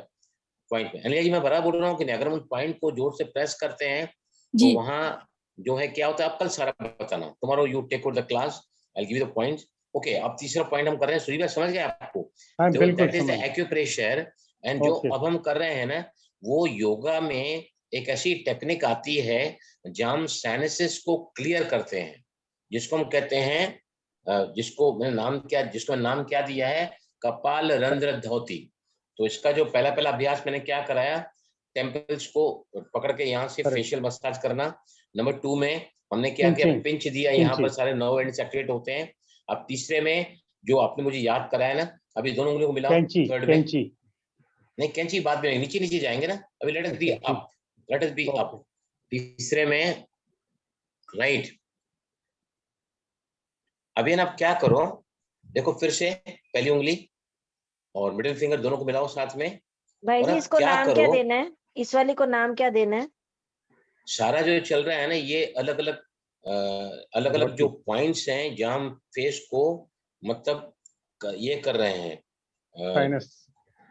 point में। अनिल जी, मैं बराबर बोल रहा हूँ कि नहीं, अगर हम उन पॉइंट को जोर से प्रेस करते हैं तो जी वहां जो है क्या होता है, आप कल सारा बताना, tomorrow you take over the class, I give you the points. Okay, अब तीसरा पॉइंट हम कर रहे हैं, सूर्य भाई समझ गए आपको? हाँ देखो बिल्कुल दैट इज द समझ। एक्यूप्रेशर। एंड जो ओके। अब हम कर रहे हैं ना, वो योगा में एक ऐसी टेक्निक आती है जहां हम साइनसेस को क्लियर करते हैं, जिसको हम कहते हैं जिसको मैंने नाम क्या दिया है, कपाल रंध्र धोती। तो इसका जो पहला पहला अभ्यास मैंने क्या कराया, टेम्पल्स को पकड़ के यहाँ से करेक्ट। फेशियल मसाज करना। नंबर 2 में हमने क्या किया, पिंचिंग। पिंच दिया, यहाँ पर पिंचिंग। सारे नर्व एंड्स एक्टिवेट होते हैं। अब तीसरे में जो आपने मुझे याद कराया ना, अभी दोनों उंगलियों को मिलाओ। कैंची। थर्ड में कैंची। नहीं, कैंची बाद में, नीचे नीचे जाएंगे ना, अभी लेट अस बी अच्छा ठीक। Up, let us be up. Okay. तीसरे में राइट। अभी ना आप क्या करो, देखो फिर से पहली उंगली और मिडिल फिंगर दोनों को मिलाओ साथ में, भाई और जी अब इसको क्या नाम क्या करो, देना है? इस वाली को नाम क्या देना है? सारा जो चल रहा है ना, ये अलग अलग जो धोती। पॉइंट्स हैं जहां हम फेस को मतलब ये कर रहे हैं, साइनस।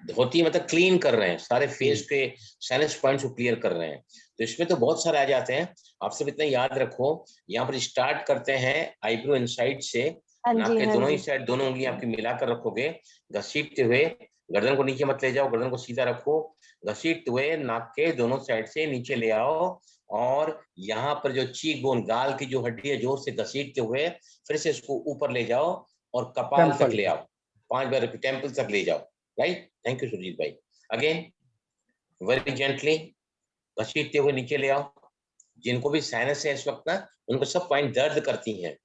धोती मतलब क्लीन कर रहे हैं, सारे फेस हम्म। के साइनस पॉइंट्स को क्लियर कर रहे हैं। तो इसमें तो बहुत सारे आ जाते हैं, आप सब इतना याद रखो। यहाँ पर स्टार्ट करते हैं आईब्रो इनसाइड से, हाँ नाक जी के हाँ दोनों ही जी। साइड दोनों उंगलियां आपकी मिलाकर रखोगे, घसीटते हुए, गर्दन को नीचे मत ले जाओ, गर्दन को सीधा रखो, घसीटते हुए नाक के दोनों साइड से नीचे ले आओ, और यहाँ पर जो चीक बोन, गाल की जो हड्डी है, जोर से घसीटते हुए फिर से इसको ऊपर ले जाओ और कपाल तक टेम्पल। ले आओ, 5 बार टेम्पल तक ले जाओ, राइट। थैंक यू सुजीत भाई। अगेन वेरी जेंटली घसीटते हुए नीचे ले आओ, जिनको भी साइनस है इस वक्त ना, उनको सब पॉइंट दर्द करती हैं।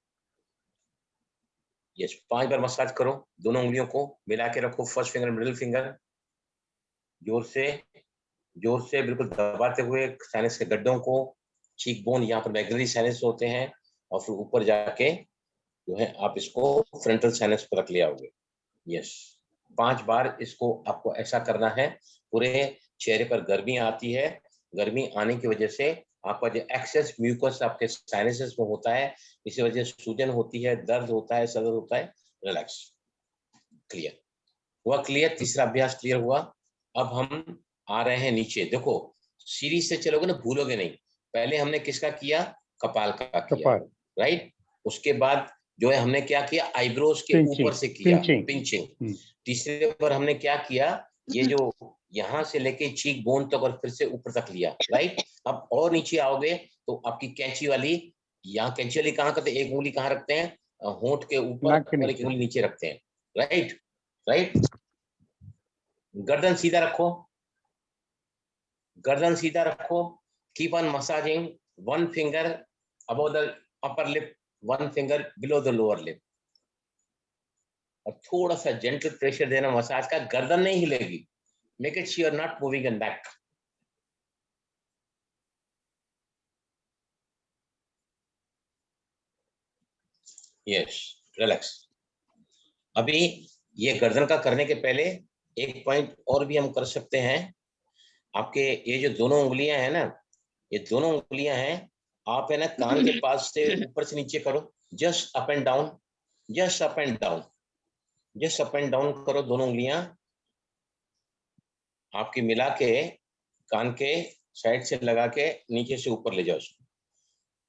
यस, 5 बार मसाज करो, दोनों उंगलियों को मिला के रखो, फर्स्ट फिंगर मिडिल फिंगर, जोर से बिल्कुल दबाते हुए साइनस के गड्ढों को, चीक बोन, यहाँ पर मैग्नरी साइनस होते हैं, और फिर ऊपर जाके जो है आप इसको फ्रंटल साइनस पर रख ले आओगे। यस, 5 बार इसको आपको ऐसा करना है। पूरे चेहरे पर गर्मी आती है, गर्मी आने की वजह से आपका जो एक्सेस म्यूकस आपके साइनसेस में होता है, इसी वजह से सूजन होती है, दर्द होता है, सर होता है। रिलैक्स। क्लियर हुआ? क्लियर? तीसरा अभ्यास क्लियर हुआ। अब हम आ रहे हैं नीचे। देखो, सीढ़ी से चलोगे ना, भूलोगे नहीं। पहले हमने किसका किया? कपाल का किया, कपाल, राइट। उसके बाद जो है हमने क्या किया? आईब्रोज के पिंचिंग, ऊपर से किया, पिंचिंग। पिंचिंग। तीसरे पर हमने क्या किया? ये जो यहाँ से लेके चीक बोन तक और फिर से ऊपर तक लिया, राइट। अब और नीचे आओगे तो आपकी कैंची वाली, यहाँ कैंची वाली कहाँ करते हैं? एक उंगली कहाँ रखते हैं? होंठ के ऊपर, नाक के और एक नीचे। उंगली नीचे रखते हैं, राइट। राइट, गर्दन सीधा रखो, गर्दन सीधा रखो। Keep on massaging, 1 finger above the upper lip, 1 finger below the lower lip, और थोड़ा सा जेंटल प्रेशर देना मसाज का। गर्दन नहीं हिलेगी, make it sure not moving in back. Yes, relax. अभी ये गर्दन का करने के पहले एक पॉइंट और भी हम कर सकते हैं। आपके ये जो दोनों उंगलियां हैं ना, ये दोनों उंगलियां हैं, आप है ना कान के पास से ऊपर से नीचे करो, just up and down, just up and down, just up and down करो। दोनों उंगलियां आपकी मिला के कान के साइड से लगा के नीचे से ऊपर ले जाओ उसको,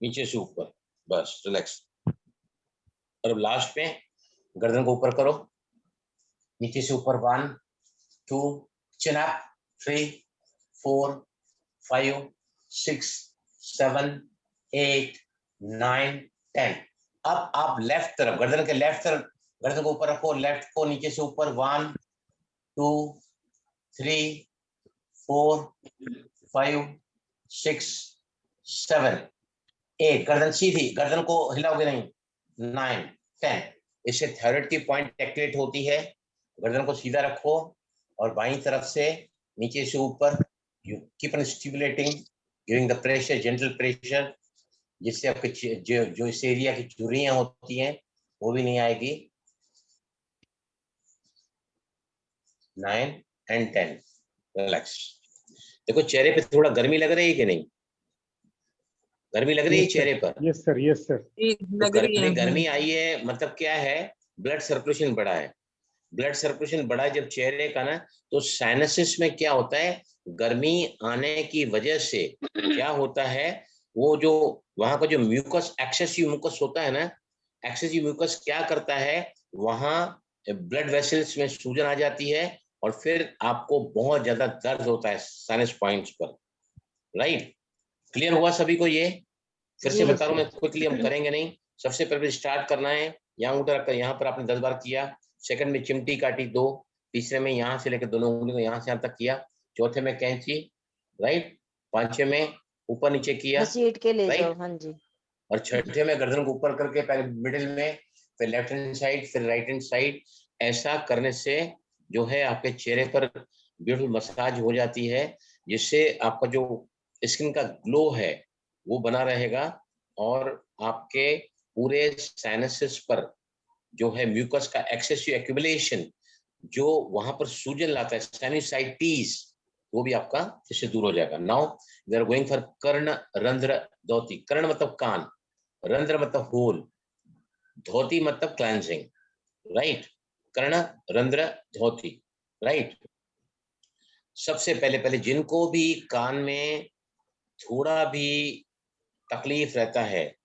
नीचे से ऊपर, बस रिलैक्स। और अब लास्ट में गर्दन को ऊपर करो, नीचे से ऊपर, 1 2, चिन अप, 3 4 5 6 7 8 9 10। अब आप लेफ्ट तरफ, गर्दन के लेफ्ट तरफ गर्दन को ऊपर रखो, लेफ्ट को नीचे से ऊपर, 1 2 3 4 5 6 7 8। गर्दन सीधी, गर्दन को हिलाओगे नहीं, 9 10। इससे थायराइड की पॉइंट एक्टिवेट होती है। गर्दन को सीधा रखो और बाईं तरफ से नीचे से ऊपर, you keep on stimulating, giving the pressure, gentle pressure, जिससे आपके जो इस एरिया की झुर्रियां होती हैं वो भी नहीं आएगी। 9 and 10, रिलैक्स। देखो चेहरे पे थोड़ा गर्मी लग रही है कि नहीं? गर्मी लग रही है चेहरे पर? Yes sir, yes sir. तो लग रही है। गर्मी आई है, मतलब क्या है? ब्लड सर्कुलेशन बढ़ा है। ब्लड सर्कुलेशन बढ़ा है जब चेहरे का ना, तो साइनसिस में क्या होता है? गर्मी आने की वजह से क्या होता है, वो जो वहां का जो म्यूकस, एक्सेसिव म्यूकस होता है ना, एक्सेसिव म्यूकस क्या करता है, वहां ब्लड वेसल्स में सूजन आ जाती है, और फिर आपको बहुत ज्यादा दर्द होता है साइनस पॉइंट्स पर, राइट। क्लियर हुआ सभी को? ये फिर से जी बता रहा हूं सर। मैं, क्विकली हम करेंगे नहीं। सबसे पहले स्टार्ट करना है, यहाँ उठा रखकर यहाँ पर आपने 10 बार किया। सेकंड में चिमटी काटी 2, तीसरे में यहाँ से लेकर दोनों उंगली को यहाँ से यहाँ तक किया, चौथे में कैंची, राइट, पांचवे में ऊपर नीचे किया, घसीट के ले जाओ, राइट, हाँ जी। और छठे में गर्दन को ऊपर करके पहले मिडिल में, फिर लेफ्ट हैंड साइड, फिर राइट हैंड साइड। ऐसा करने से जो है आपके चेहरे पर ब्यूटीफुल मसाज हो जाती है, जिससे आपका जो स्किन का ग्लो है वो बना रहेगा, और आपके पूरे साइनसेस पर जो है म्यूकस का एक्सेसिव एक्यूमुलेशन, जो वहां पर सूजन लाता है, साइनसाइटिस, वो भी आपका इससे दूर हो जाएगा। Now we are going for कर्ण रंध्र धोती। कर्ण मतलब कान, रंध्र मतलब होल, धोती मतलब क्लेंजिंग, राइट। कर्ण रंध्र धोती, राइट। सबसे पहले पहले जिनको भी कान में थोड़ा भी तकलीफ रहता है,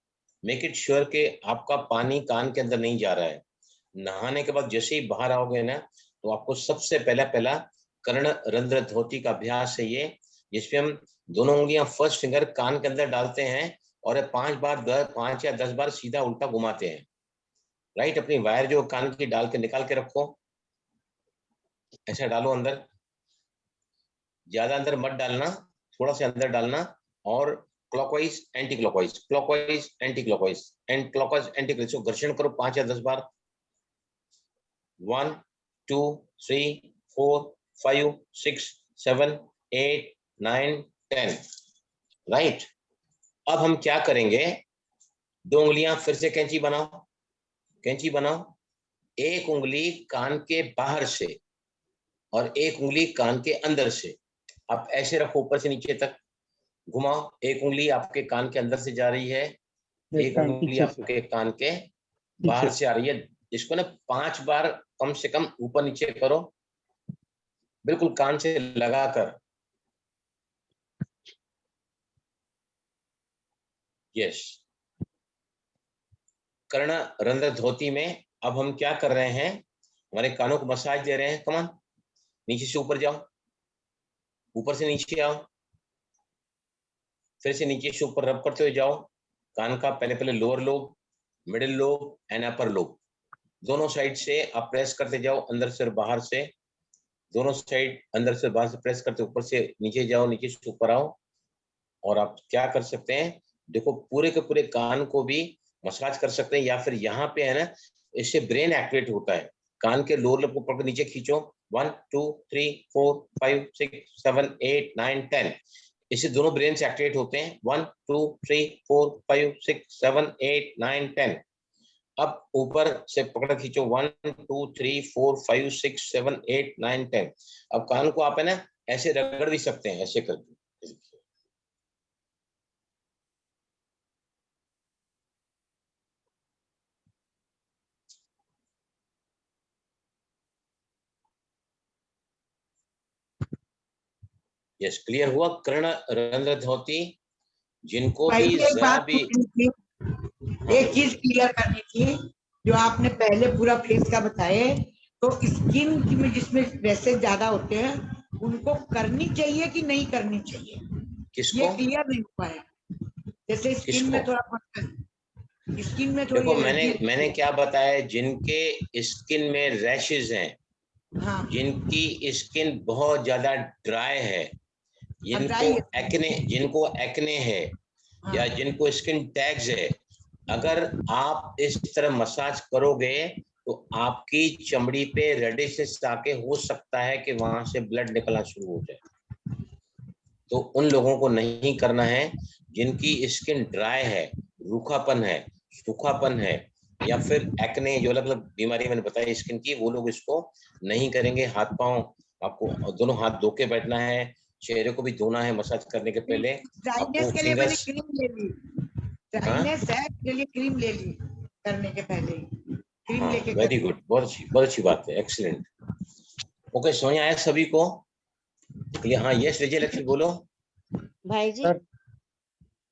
मेक इट श्योर कि आपका पानी कान के अंदर नहीं जा रहा है। नहाने के बाद जैसे ही बाहर आओगे ना, तो आपको सबसे पहला कर्ण रंध्र धोती का अभ्यास है ये, जिसमें हम दोनों उंगलियां फर्स्ट फिंगर कान के अंदर डालते हैं, और 5 या 10 बार सीधा उल्टा घुमाते हैं, राइट। अपनी वायर जो कान की डाल के निकाल के रखो, ऐसा डालो अंदर, ज्यादा अंदर मत डालना, थोड़ा सा अंदर डालना, और clockwise anti clockwise, clockwise anti clockwise and clockwise anti clockwise. घर्षण करो 5 या 10 बार। 1 2 3 4 5 6 7 8 9 10। राइट। अब हम क्या करेंगे, 2 उंगलियां फिर से कैंची बनाओ, कैंची बनाओ। एक उंगली कान के बाहर से और एक उंगली कान के अंदर से। आप ऐसे रखो, ऊपर से नीचे तक घुमाओ। एक उंगली आपके कान के अंदर से जा रही है, एक कान उंगली पीछे से, आपके कान के बाहर से आ रही है। इसको ना 5 बार कम से कम ऊपर नीचे करो, बिल्कुल कान से लगाकर। यस। कर्ण रंध्र धोती में अब हम क्या कर रहे हैं, हमारे कानों को मसाज दे रहे हैं। कमान, नीचे से ऊपर जाओ, ऊपर से नीचे आओ, फिर से नीचे से ऊपर रब करते हुए जाओ। कान का पहले lower lobe, middle lobe and upper lobe, दोनों साइड से आप प्रेस करते जाओ, अंदर से और बाहर से। दोनों साइड अंदर से बाहर से प्रेस करते, ऊपर से नीचे जाओ, नीचे से ऊपर आओ। और आप क्या कर सकते हैं, देखो पूरे के पूरे कान को भी मसाज कर सकते हैं, या फिर यहाँ पे है ना, इससे ब्रेन एक्टिवेट होता है। कान के लोअर लोब को पकड़ नीचे खींचो। 1 2 3 4 5 6 7 8 9 10। इससे दोनों ब्रेन से एक्टिवेट होते हैं। 1 2 3 4 5 6 7 8 9 10। अब ऊपर से पकड़ खींचो। 1 2 3 4 5 6 7 8 9 10। अब कान को आप है ना ऐसे रगड़ भी सकते हैं, ऐसे करके। यस, क्लियर हुआ। कर्ण रंध्र धोती जिनको भाई भी एक जरा बात भी पूछनी थी, एक चीज क्लियर करनी थी। जो आपने पहले पूरा फेस का बताए, तो स्किन की में जिसमें वैसे ज्यादा होते हैं, उनको करनी चाहिए कि नहीं करनी चाहिए, किसको, ये क्लियर नहीं हुआ है। जैसे स्किन में किसको? थोड़ा, स्किन में थोड़ी देखो एलर्जी मैंने क्या बताया, जिनके स्किन में रैशेज हैं, हाँ जिनकी स्किन बहुत ज्यादा ड्राई है, जिनको एक्ने है, या जिनको स्किन टैग्स है, अगर आप इस तरह मसाज करोगे तो आपकी चमड़ी पे रेडिशेस आके हो सकता है कि वहां से ब्लड निकलना शुरू हो जाए। तो उन लोगों को नहीं करना है। जिनकी स्किन ड्राई है, रूखापन है, सूखापन है, या फिर एक्ने, जो अलग अलग बीमारी मैंने बताई स्किन की, वो लोग इसको नहीं करेंगे। हाथ पांव आपको दोनों हाथ धो के बैठना है, चेहरे को भी धोना है मसाज करने के पहले। ड्राइनेस के लिए मैंने क्रीम ले ली, ड्राइनेस है के लिए क्रीम ले ली करने के पहले, क्रीम लेके। वेरी गुड, बहुत अच्छी बात है, एक्सीलेंट। ओके, समझ आया सभी को? हाँ, यस विजय लक्ष्मी बोलो। भाई जी।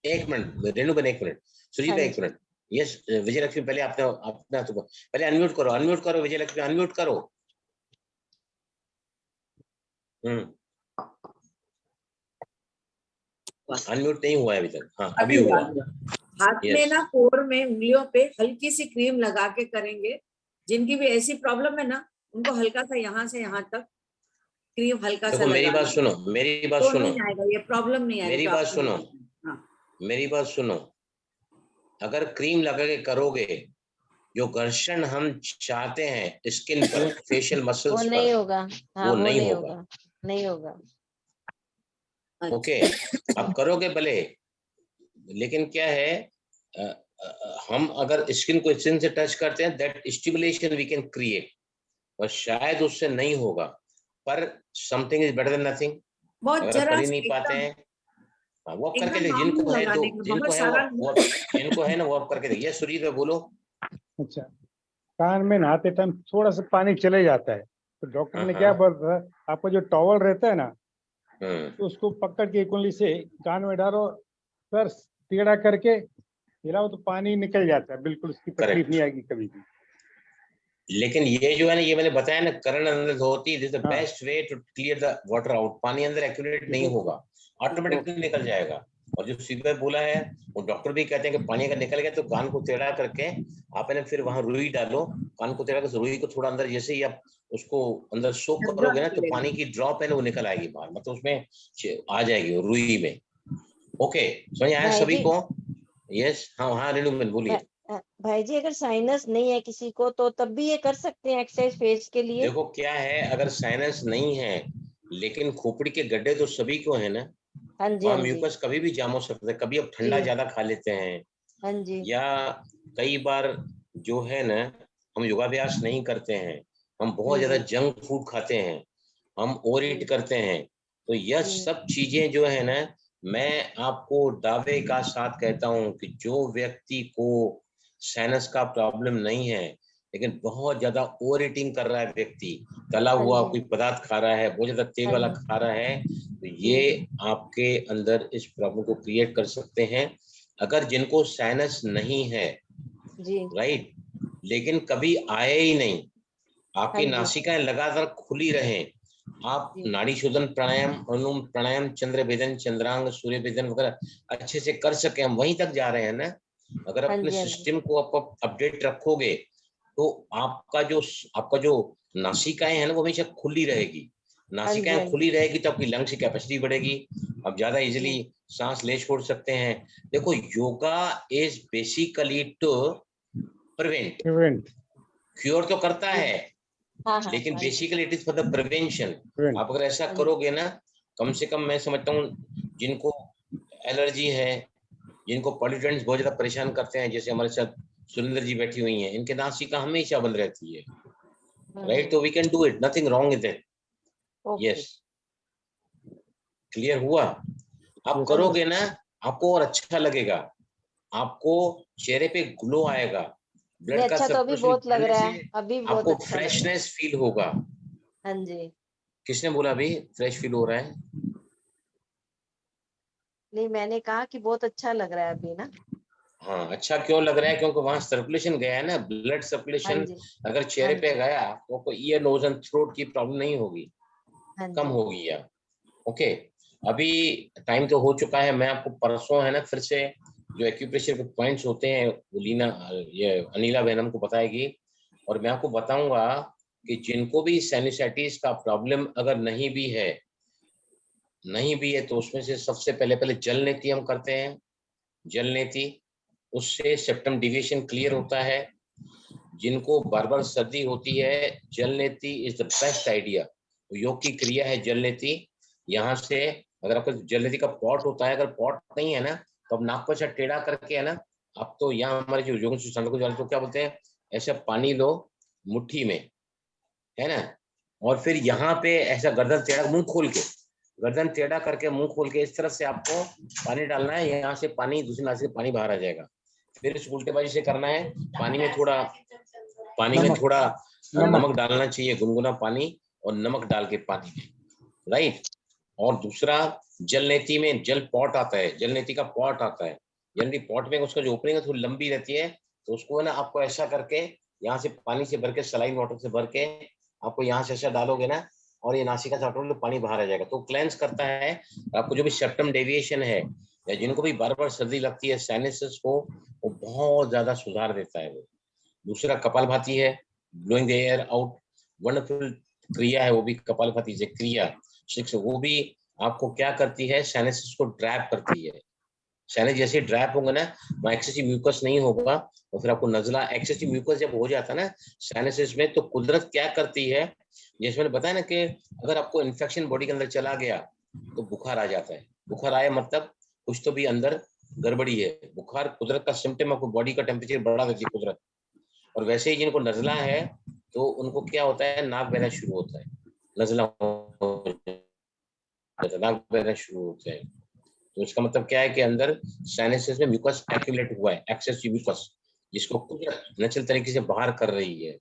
एक मिनट रेणु बन, एक मिनट सुजीत हाँ एक मिनट। यस विजय लक्ष्मी, पहले अपना तो पहले अनम्यूट करो विजय लक्ष्मी, अनम्यूट करो। अनम्यूट नहीं हुआ है अभी तक। हाँ अभी हुआ। हाथ में ना कोर में उंगलियों पे हल्की सी क्रीम लगा के करेंगे। जिनकी भी ऐसी प्रॉब्लम है ना, उनको हल्का सा यहाँ से यहाँ तक क्रीम हल्का सा मेरी बात सुनो, मेरी बात सुनो, नहीं आएगा, ये प्रॉब्लम नहीं आएगी। मेरी बात सुनो, मेरी बात सुनो। अगर क्रीम लगा के करोगे, जो घर्षण हम चाहते हैं स्किन पर, फेशियल मसल्स वो नहीं होगा। हाँ, वो नहीं होगा, नहीं होगा। ओके। अब करोगे भले, लेकिन क्या है, हम अगर स्किन को स्किन से टच करते हैं, that stimulation we can create, और शायद उससे नहीं होगा, पर something is better than nothing. अगर कर ही नहीं पाते हैं, वो आप करके देखिए। जिनको है ना वो आप करके देखिए। सुजीत बोलो। अच्छा, कान में नहाते टाइम थोड़ा सा पानी चले जाता है, तो डॉक्टर ने क्या बोला, आपका जो टॉवल रहता है ना, तो उसको पकड़ के एक उंगली से कान में डालो, सर टेढ़ा करके हिलाओ तो पानी निकल जाता है, बिल्कुल उसकी तकलीफ नहीं आएगी कभी भी। लेकिन ये जो है ना, ये मैंने बताया ना, कर्ण अंदर धोती, this the best way to clear the water out. पानी अंदर एक्यूमुलेट नहीं होगा, ऑटोमेटिकली निकल जाएगा। और जो सीधा बोला है, वो डॉक्टर भी कहते हैं कि पानी अगर निकल गया तो कान को टेढ़ा करके आप ने फिर वहां रुई डालो, कान को टेढ़ा करके रुई को थोड़ा अंदर, जैसे ही आप उसको अंदर सोक करोगे ना, तो पानी की ड्रॉप है ना वो निकल आएगी बाहर, मतलब उसमें आ जाएगी वो रुई में। ओके, समझ आया भाई सभी जी, को? यस, हाँ हाँ रेणु बहन बोलिए। भाई जी अगर साइनस नहीं है किसी को तो तब भी ये कर सकते हैं एक्सरसाइज फेस के लिए? देखो क्या है, अगर साइनस नहीं है लेकिन खोपड़ी के गड्ढे तो सभी को है ना, हाँ जी, वहां हाँ जी, म्यूकस कभी भी जाम हो सकता है। कभी अब ठंडा जी, ज्यादा खा लेते हैं, हाँ जी, या कई बार जो है ना, हम योगाभ्यास नहीं करते हैं, हम बहुत हाँ ज्यादा जी, जंक फूड खाते हैं, हम ओवर ईट जी, करते हैं, तो यह जी, सब चीजें जो है ना, मैं आपको दावे का साथ कहता हूं कि जो व्यक्ति को साइनस का प्रॉब्लम नहीं है लेकिन बहुत ज्यादा ओवर ईटिंग कर रहा है, व्यक्ति तला हाँ हुआ जी, कोई पदार्थ खा रहा है, बहुत ज्यादा तेल हाँ वाला जी, खा रहा है, तो ये आपके अंदर इस प्रॉब्लम को क्रिएट कर सकते हैं। अगर जिनको साइनस नहीं है, जी, राइट, लेकिन कभी आए ही नहीं, हाँ आपकी जी, नासिकाएं लगातार खुली रहें, आप जी, नाड़ी शोधन प्राणायाम, अनुलोम प्राणायाम, चंद्र भेदन, चंद्रांग, सूर्य भेदन वगैरह अच्छे से कर सके, हम वहीं तक जा रहे हैं ना। अगर हाँ अपने जी, हाँ जी, सिस्टम को आप अपडेट रखोगे तो आपका जो नासिकाएं है ना, वो हमेशा खुली रहेगी। हाँ जी, नासिकाएं हाँ जी, खुली रहेगी तो आपकी लंग्स की कैपेसिटी बढ़ेगी, आप ज्यादा इजिली जी, सांस ले छोड़ सकते हैं। देखो, yoga is basically to prevent, prevent, cure तो करता जी, है हाँ हाँ लेकिन हाँ जी, basically it is for the prevention. Prevent. आप अगर ऐसा हाँ जी, करोगे ना, कम से कम मैं समझता हूँ जिनको एलर्जी है, जिनको पॉल्यूटेंट्स बहुत ज्यादा परेशान करते हैं, जैसे हमारे साथ सुरेंद्र जी बैठी हुई हैं, इनके नासिका हमेशा बंद रहती है, राइट, तो we can do it, nothing wrong with it. Okay, yes, clear हुआ? आप यस हाँ सर। जी, करोगे ना, आपको और अच्छा लगेगा, आपको चेहरे पे ग्लो आएगा, नहीं ब्लड का अच्छा तो अभी सर्कुलेशन बहुत लग बढ़ने रहा से है, अभी बहुत आपको अच्छा लग रहा है, फ्रेशनेस फील होगा। हाँ जी, किसने बोला अभी फ्रेश फील हो रहा है? नहीं मैंने कहा कि बहुत अच्छा लग रहा है अभी ना, हाँ, अच्छा क्यों लग रहा है? क्योंकि वहां सर्कुलेशन गया है ना, ब्लड हाँ सर्कुलेशन। जी, अगर हाँ चेहरे पे जी, गया तो कोई ईयर नोज एंड थ्रोट की प्रॉब्लम नहीं होगी, हाँ कम जी, होगी या ओके। अभी टाइम तो हो चुका है, मैं आपको परसों है ना फिर से जो एक्यूप्रेशर के पॉइंट्स होते हैं वो लीना, ये अनिला बहन हमको बताएगी, और मैं आपको बताऊंगा कि जिनको भी साइनसाइटिस का प्रॉब्लम अगर नहीं भी है तो उसमें से सबसे पहले पहले जल नीति हम करते हैं। जल नीति, उससे सेप्टम डिविएशन क्लियर होता है। जिनको बार बार सर्दी होती है, जल नीति इज द बेस्ट आइडिया। योग की क्रिया है जल नीति। यहाँ से अगर आपका जल नीति का पॉट होता है, अगर पॉट नहीं है ना, तो आप नाक पर से टेढ़ा करके है ना, आप तो यहाँ हमारे जो योग को जानते हो क्या बोलते हैं, ऐसा पानी लो मुट्ठी में, है ना, और फिर यहाँ पे ऐसा गर्दन टेढ़ा, मुंह खोल के, गर्दन टेढ़ा करके मुंह खोल के इस तरफ से आपको पानी डालना है, यहाँ से पानी दूसरी नाली से पानी बाहर आ जाएगा। फिर इस उल्टेबाजी से करना है, पानी में नमक, थोड़ा नमक, नमक डालना चाहिए, गुनगुना पानी, और नमक डाल के पानी में, राइट। और दूसरा, जल नीति में जल पॉट आता है, जल नीति का पॉट आता है, जनरली पॉट में उसका जो ओपनिंग है थोड़ी लंबी रहती है, तो उसको है ना आपको ऐसा करके यहाँ से पानी से भर के, सलाइन वाटर से भर के आपको यहाँ से ऐसा डालोगे ना, और ये नासिका से ऑटोमेटिक तो पानी बाहर आ जाएगा, तो क्लेंस करता है आपको। जो भी सेप्टम डेविएशन है, या जिनको भी बार बार सर्दी लगती है, साइनसेस को वो बहुत ज्यादा सुधार देता है वो। दूसरा कपालभाति है, blowing the air out, wonderful क्रिया है वो भी, कपालभाति से क्रिया 6, वो भी आपको क्या करती है, साइनसेस को ड्रैप करती है। साइनस जैसे ड्रैप होंगे ना, वहाँ एक्सेसिव म्यूकस नहीं होगा, और फिर आपको नजला, एक्सेसिव म्यूकस जब हो जाता है ना साइनसेस में, तो कुदरत क्या करती है, जैसे मैंने बताया ना कि अगर आपको इन्फेक्शन बॉडी के अंदर चला गया तो बुखार आ जाता है। बुखार आया मतलब कुछ तो भी अंदर गड़बड़ी है। बुखार कुदरत का सिम्टम, आपको बॉडी का टेम्परेचर बढ़ा देती है कुदरत। और वैसे ही जिनको नजला है तो उनको क्या होता है, नाक बहना शुरू होता है, नजला नाक बहना शुरू होता है। तो इसका मतलब क्या है कि अंदर साइनसेस में म्यूकस एक्यूमुलेट हुआ है, एक्सेसिव म्यूकस, जिसको कुदरत नेचुरल तरीके से बाहर कर रही है।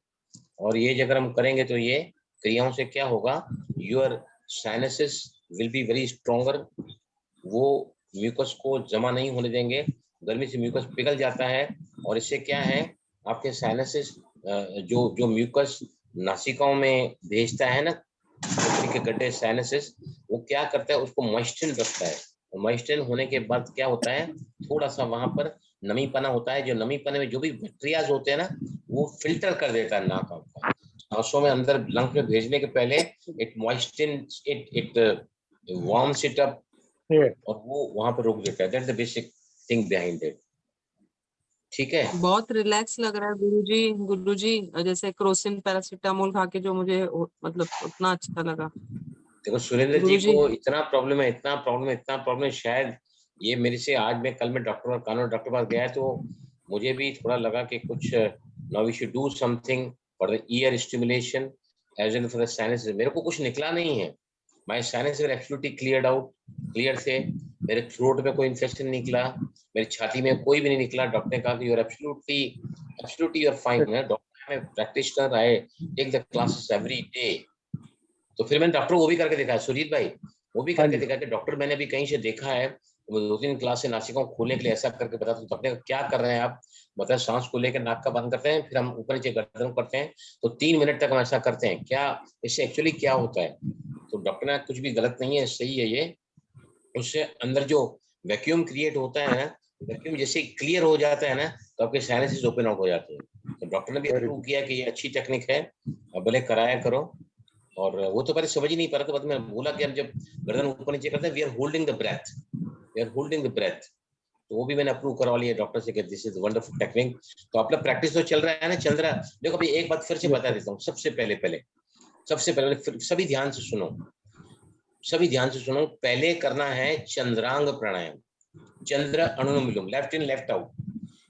और ये अगर हम करेंगे तो ये क्रियाओं से क्या होगा, your sinuses will be very stronger, वो म्यूकस को जमा नहीं होने देंगे, गर्मी से म्यूकस पिघल जाता है, और इससे क्या है, आपके साइनसेस जो जो म्यूकस नासिकाओं में भेजता है ना, खोपड़ी के गड्ढे साइनसेस, वो क्या करता है, उसको मॉइस्चर रखता है। मॉइस्चर होने के बाद क्या होता है, थोड़ा सा वहां पर नमीपना होता है, जो नमीपने में जो भी बैक्टीरियाज होते हैं ना, वो फिल्टर कर देता है नाक आपका। सांसों में अंदर लंग में भेजने के पहले it moisture, it warms it up, Yes. और वो वहां पर रोक देता है। That's the basic thing behind it. ठीक है। बहुत रिलैक्स लग रहा है गुरुजी, जैसे क्रोसिन पैरासीटामोल खा के जो मुझे मतलब उतना अच्छा लगा। देखो सुरेंद्र जी गुरुजी। को इतना प्रॉब्लम है, इतना प्रॉब्लम है, शायद ये मेरे से आज मैं कल में डॉक्टर कानून डॉक्टर पास गया तो मुझे भी थोड़ा लगा कि कुछ now we should do something for the ear stimulation as well for the sinus. मेरे को कुछ निकला नहीं है, my sinus were absolutely clear थे। मेरे थ्रोट में कोई इन्फेक्शन निकला, मेरी छाती में कोई भी नहीं निकला। डॉक्टर ने कहा कि you are absolutely you are fine. Doctor मैं practitioner, I take the classes every day. तो फिर मैंने डॉक्टर वो भी करके देखा है सुजीत भाई, वो भी करके देखा कि डॉक्टर मैंने भी कहीं से देखा है, वो 2-3 क्लास से नासिका को खोलने के लिए ऐसा करके बता। तो डॉक्टर क्या कर रहे हैं आप, बताए सांस को लेकर नाक का बंद करते हैं, फिर हम ऊपर नीचे गर्दन करते हैं, तो 3 मिनट तक हम ऐसा करते हैं। क्या इससे एक्चुअली क्या होता है? तो डॉक्टर ने कुछ भी गलत नहीं है, सही है ये। उससे अंदर जो वैक्यूम क्रिएट होता है ना, वैक्यूम जैसे क्लियर हो जाता है ना, तो आपके साइनसेस ओपन आउट हो जाते हैं। तो डॉक्टर ने भी अप्रूव किया कि ये अच्छी टेक्निक है, अब भले कराया करो। और वो तो पहले समझ ही नहीं पा रहा था, बाद में बोला कि हम जब गर्दन ऊपर नीचे करते हैं we are holding the breath, तो वो भी मैंने अप्रूव करवा लिया डॉक्टर से कि दिस इज वंडरफुल टेक्निक। तो अपना प्रैक्टिस तो चल रहा है ना, चल रहा है। देखो अभी एक बात फिर से बता देता हूँ, सबसे पहले सभी ध्यान से सुनो, पहले करना है चंद्रांग प्राणायाम, चंद्र अनुलोम विलोम, left in left out,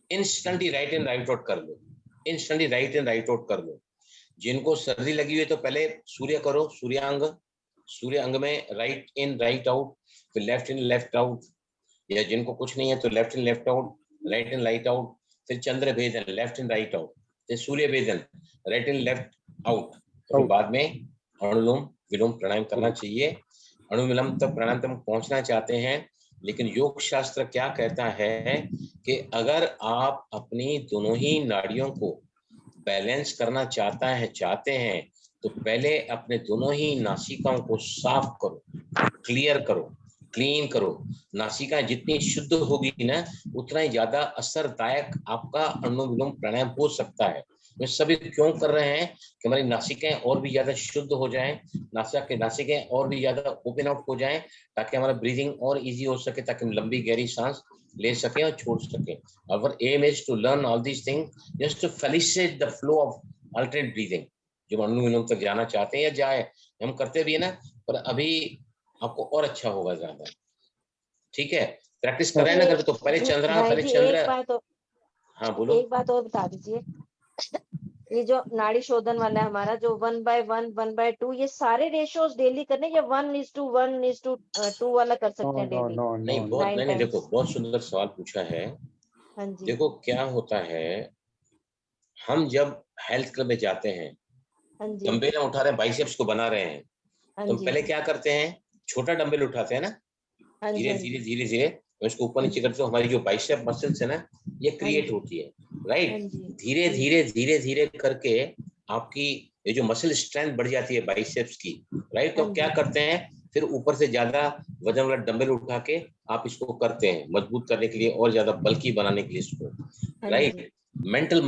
instantly right in right out कर लो। जिनको सर्दी लगी हुई है तो पहले सूर्य करो, सूर्य अंग में राइट इन राइट आउट, फिर लेफ्ट इन लेफ्ट आउट। या जिनको कुछ नहीं है तो left in left out, right in right out, फिर चंद्र भेदन लेफ्ट इन राइट आउट, फिर सूर्य भेदन राइट इन लेफ्ट आउट। तो फिर बाद में अनुलोम विलोम प्राणायाम करना चाहिए। अनुलोम विलोम तक प्राणायाम तक पहुंचना चाहते हैं, लेकिन योग शास्त्र क्या कहता है कि अगर आप अपनी दोनों ही नाड़ियों को बैलेंस करना चाहते हैं तो पहले अपने दोनों ही नासिकाओं को साफ करो, क्लीन करो। नासिका जितनी शुद्ध होगी ना, उतना ही ज्यादा असरदायक आपका अनुलोम विलोम प्राणायाम हो सकता है। ये सभी क्यों कर रहे हैं कि हमारी नासिकाएं और भी ज्यादा शुद्ध हो जाएं, नासिकाएं और भी ज्यादा ओपन आउट हो जाएं, ताकि हमारा ब्रीदिंग और इजी हो सके, ताकि हम लंबी गहरी सांस ले सके और छोड़ सके। Our aim is to learn all these things just to facilitate the flow of alternate breathing। जो अनुलोम विलोम तक जाना चाहते हैं या जाए, हम करते भी है ना, पर अभी आपको और अच्छा होगा ज्यादा। ठीक है, प्रैक्टिस कर रहे हैं ना घर पे, तो पहले चंद्र। हाँ बोलो। एक बात और बता दीजिए, ये जो नाड़ी शोधन वाला है हमारा, जो 1/1 1/2, ये सारे रेशियोज डेली करने या 1:1:2 वाला कर सकते हैं डेली? नहीं, देखो बहुत सुंदर सवाल पूछा है। हाँ जी। देखो क्या होता है, हम जब हेल्थ क्लब में जाते हैं, हाँ जी। डंबल उठा रहे हैं, बाइसेप्स को बना रहे हैं, तो हम पहले क्या करते हैं, छोटा डंबल उठाते हैं ना, धीरे उसको ऊपर नीचे करते हैं, हमारी जो बाइसेप मसल्स है ना, ये क्रिएट होती है, राइट। धीरे करके आपकी ये जो मसल स्ट्रेंथ बढ़ जाती है बाइसेप्स की, राइट। तो क्या करते हैं, फिर ऊपर से ज्यादा वजन वाला डंबल उठा के आप इसको करते हैं मजबूत करने के लिए और ज्यादा बल्कि बनाने के लिए इसको, राइट। मेंटल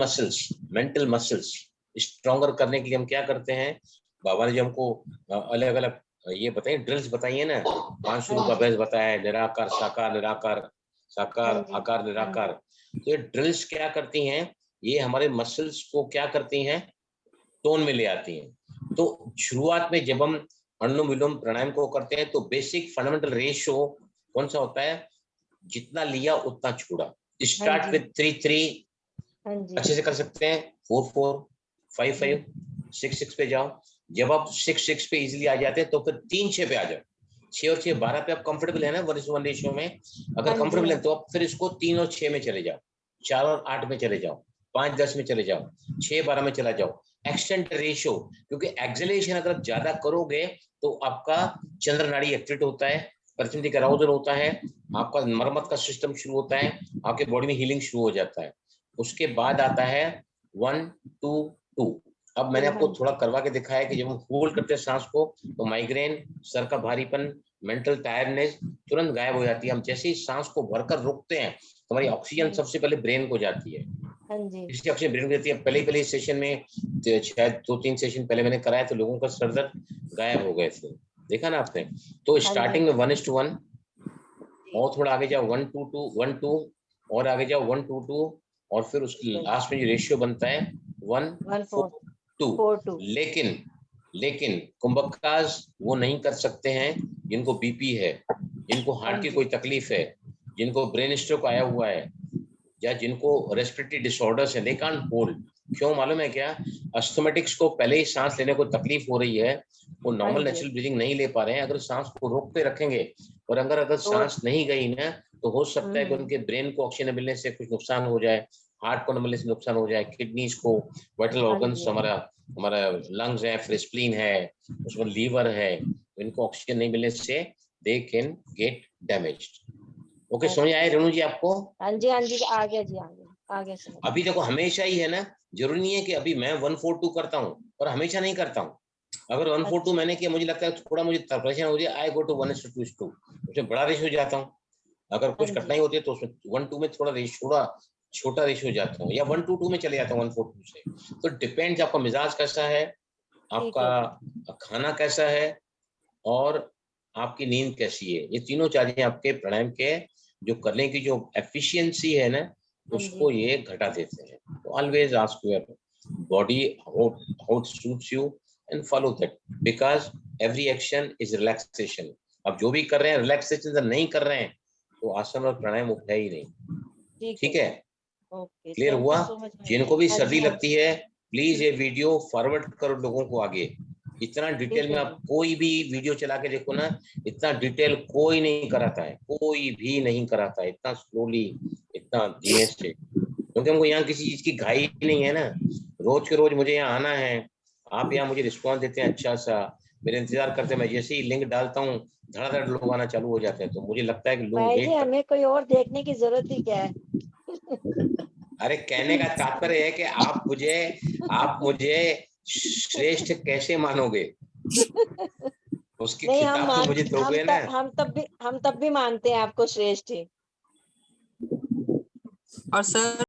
मसल्स स्ट्रॉन्गर करने के लिए हम क्या करते हैं, बाबा ने जो हमको अलग अलग ये बताइए ड्रिल्स बताइए ना, 5 शुरू का अभ्यास बताया है, निराकार साकार आकार निराकार। तो ये ड्रिल्स क्या करती हैं, ये हमारे मसल्स को क्या करती हैं, टोन में ले आती हैं। तो शुरुआत में जब हम अनुलोम विलोम प्राणायाम को करते हैं तो बेसिक फंडामेंटल रेशियो कौन सा होता है, जितना लिया उतना छोड़ा। स्टार्ट विद 3-3 अच्छे से कर सकते हैं, 4-4 5-5 6-6 पे जाओ। जब आप 6-6 पे इजीली आ जाते हैं तो फिर 3-6 पे आ जाओ। 6 और 6 12 पे आप कंफर्टेबल है ना 1:1 रेशियो में, अगर कंफर्टेबल है तो आप फिर इसको 3 और 6 में चले जाओ, 4 और 8 में चले जाओ, 5-10 में चले जाओ, 6-12 में चला जाओ। एक्सटेंट रेशियो, क्योंकि एक्सेलेरेशन अगर आप ज्यादा करोगे तो आपका चंद्र नाड़ी एक्टिवेट होता है, परिचंदी का अराउजल होता है, आपका मरम्मत का सिस्टम शुरू होता है, आपके बॉडी में हीलिंग शुरू हो जाता है। उसके बाद आता है 1-2-2। अब मैंने आपको थोड़ा करवा के दिखाया कि जब हम होल्ड करते हैं सांस को तो माइग्रेन, सर का भारीपन, मेंटल टायर्डनेस तुरंत गायब हो जाती है। हम जैसे ही सांस को भरकर रोकते हैं तो हमारी ऑक्सीजन सबसे पहले ब्रेन को जाती है। इसकी ऑक्सीजन ब्रेन को जाती है। पहले सेशन में शायद 2-3 सेशन पहले मैंने कराया तो लोगों का सर दर्द गायब हो गए थे, देखा ना आपने। तो स्टार्टिंग में 1:1 और थोड़ा आगे जाओ 1 to 2 1 2 और आगे जाओ 1 to 2 और फिर उसके लास्ट में जो रेशियो बनता है 1 4 2। 4-2 लेकिन कुंभकाज वो नहीं कर सकते हैं जिनको बीपी है, जिनको हार्ट की कोई तकलीफ है, जिनको ब्रेन स्ट्रोक आया हुआ है या जिनको रेस्पिरेटरी डिसऑर्डर्स है, दे कांट होल्ड। क्यों मालूम है क्या? अस्थमेटिक्स को पहले ही सांस लेने को तकलीफ हो रही है, वो नॉर्मल नेचुरल ब्रीदिंग नहीं ले पा रहे हैं। अगर सांस को रोकते रखेंगे और अगर सांस नहीं गई ना तो हो सकता है कि उनके ब्रेन को ऑक्सीजन मिलने से कुछ नुकसान हो जाए, हार्ट को न मिलने से नुकसान हो जाए, किडनीज को, वाइटल ऑर्गन्स, हमारा लंग्स है, फिर स्प्लीन है, उसमें लीवर है, इनको ऑक्सीजन नहीं मिलने से they can get damaged. Okay, समझ आए रेणु जी आपको? हाँ जी आ गया जी, आगे समझ। अभी देखो हमेशा ही है ना, जरूरी नहीं है कि अभी मैं 1-4-2 करता हूँ और हमेशा नहीं करता हूँ। अगर 1-4-2 मैंने किया, मुझे लगता है थोड़ा मुझे परेशान हो जाए, आई गो टू 1:2 उसमें बड़ा रेशियो जाता हूँ। अगर कुछ कठिनाई होती है तो उसमें 1-2 में थोड़ा छोटा रेशियो जाता हूँ, या 1-2 में चले जाता हूँ 1-4-2 से। तो डिपेंड्स आपका मिजाज कैसा है, आपका खाना कैसा है और आपकी नींद कैसी है। ये तीनों चीजें आपके प्राणायाम के जो करने की जो एफिशिएंसी है ना, उसको ये घटा देते हैं। तो always ask your body how it suits you and follow that, because every action is relaxation. अब जो भी कर रहे हैं रिलैक्सेशन नहीं कर रहे हैं तो आसन और प्राणायाम उठा ही नहीं। ठीक है, क्लियर हुआ? जिनको भी सर्दी लगती है प्लीज ये वीडियो फॉरवर्ड करो लोगों को आगे। इतना डिटेल में आप कोई भी वीडियो चला के देखो ना, इतना डिटेल कोई नहीं कराता है, कोई भी नहीं कराता है, इतना स्लोली, इतना धीमे से, क्योंकि हमको यहाँ किसी चीज की घाई नहीं है ना। रोज के रोज मुझे यहाँ आना है, आप यहाँ मुझे रिस्पॉन्स देते हैं अच्छा सा, मेरे इंतजार करते हैं। मैं जैसे ही लिंक डालता हूँ धड़ाधड़ लोग आना चालू हो जाते हैं, तो मुझे लगता है कि लोग हमें कोई और देखने की जरूरत ही क्या है। अरे कहने का तात्पर्य है कि आप मुझे श्रेष्ठ कैसे मानोगे? उसकी किताब तो मुझे दोगे ना। हम तब भी मानते हैं आपको श्रेष्ठ ही। और सर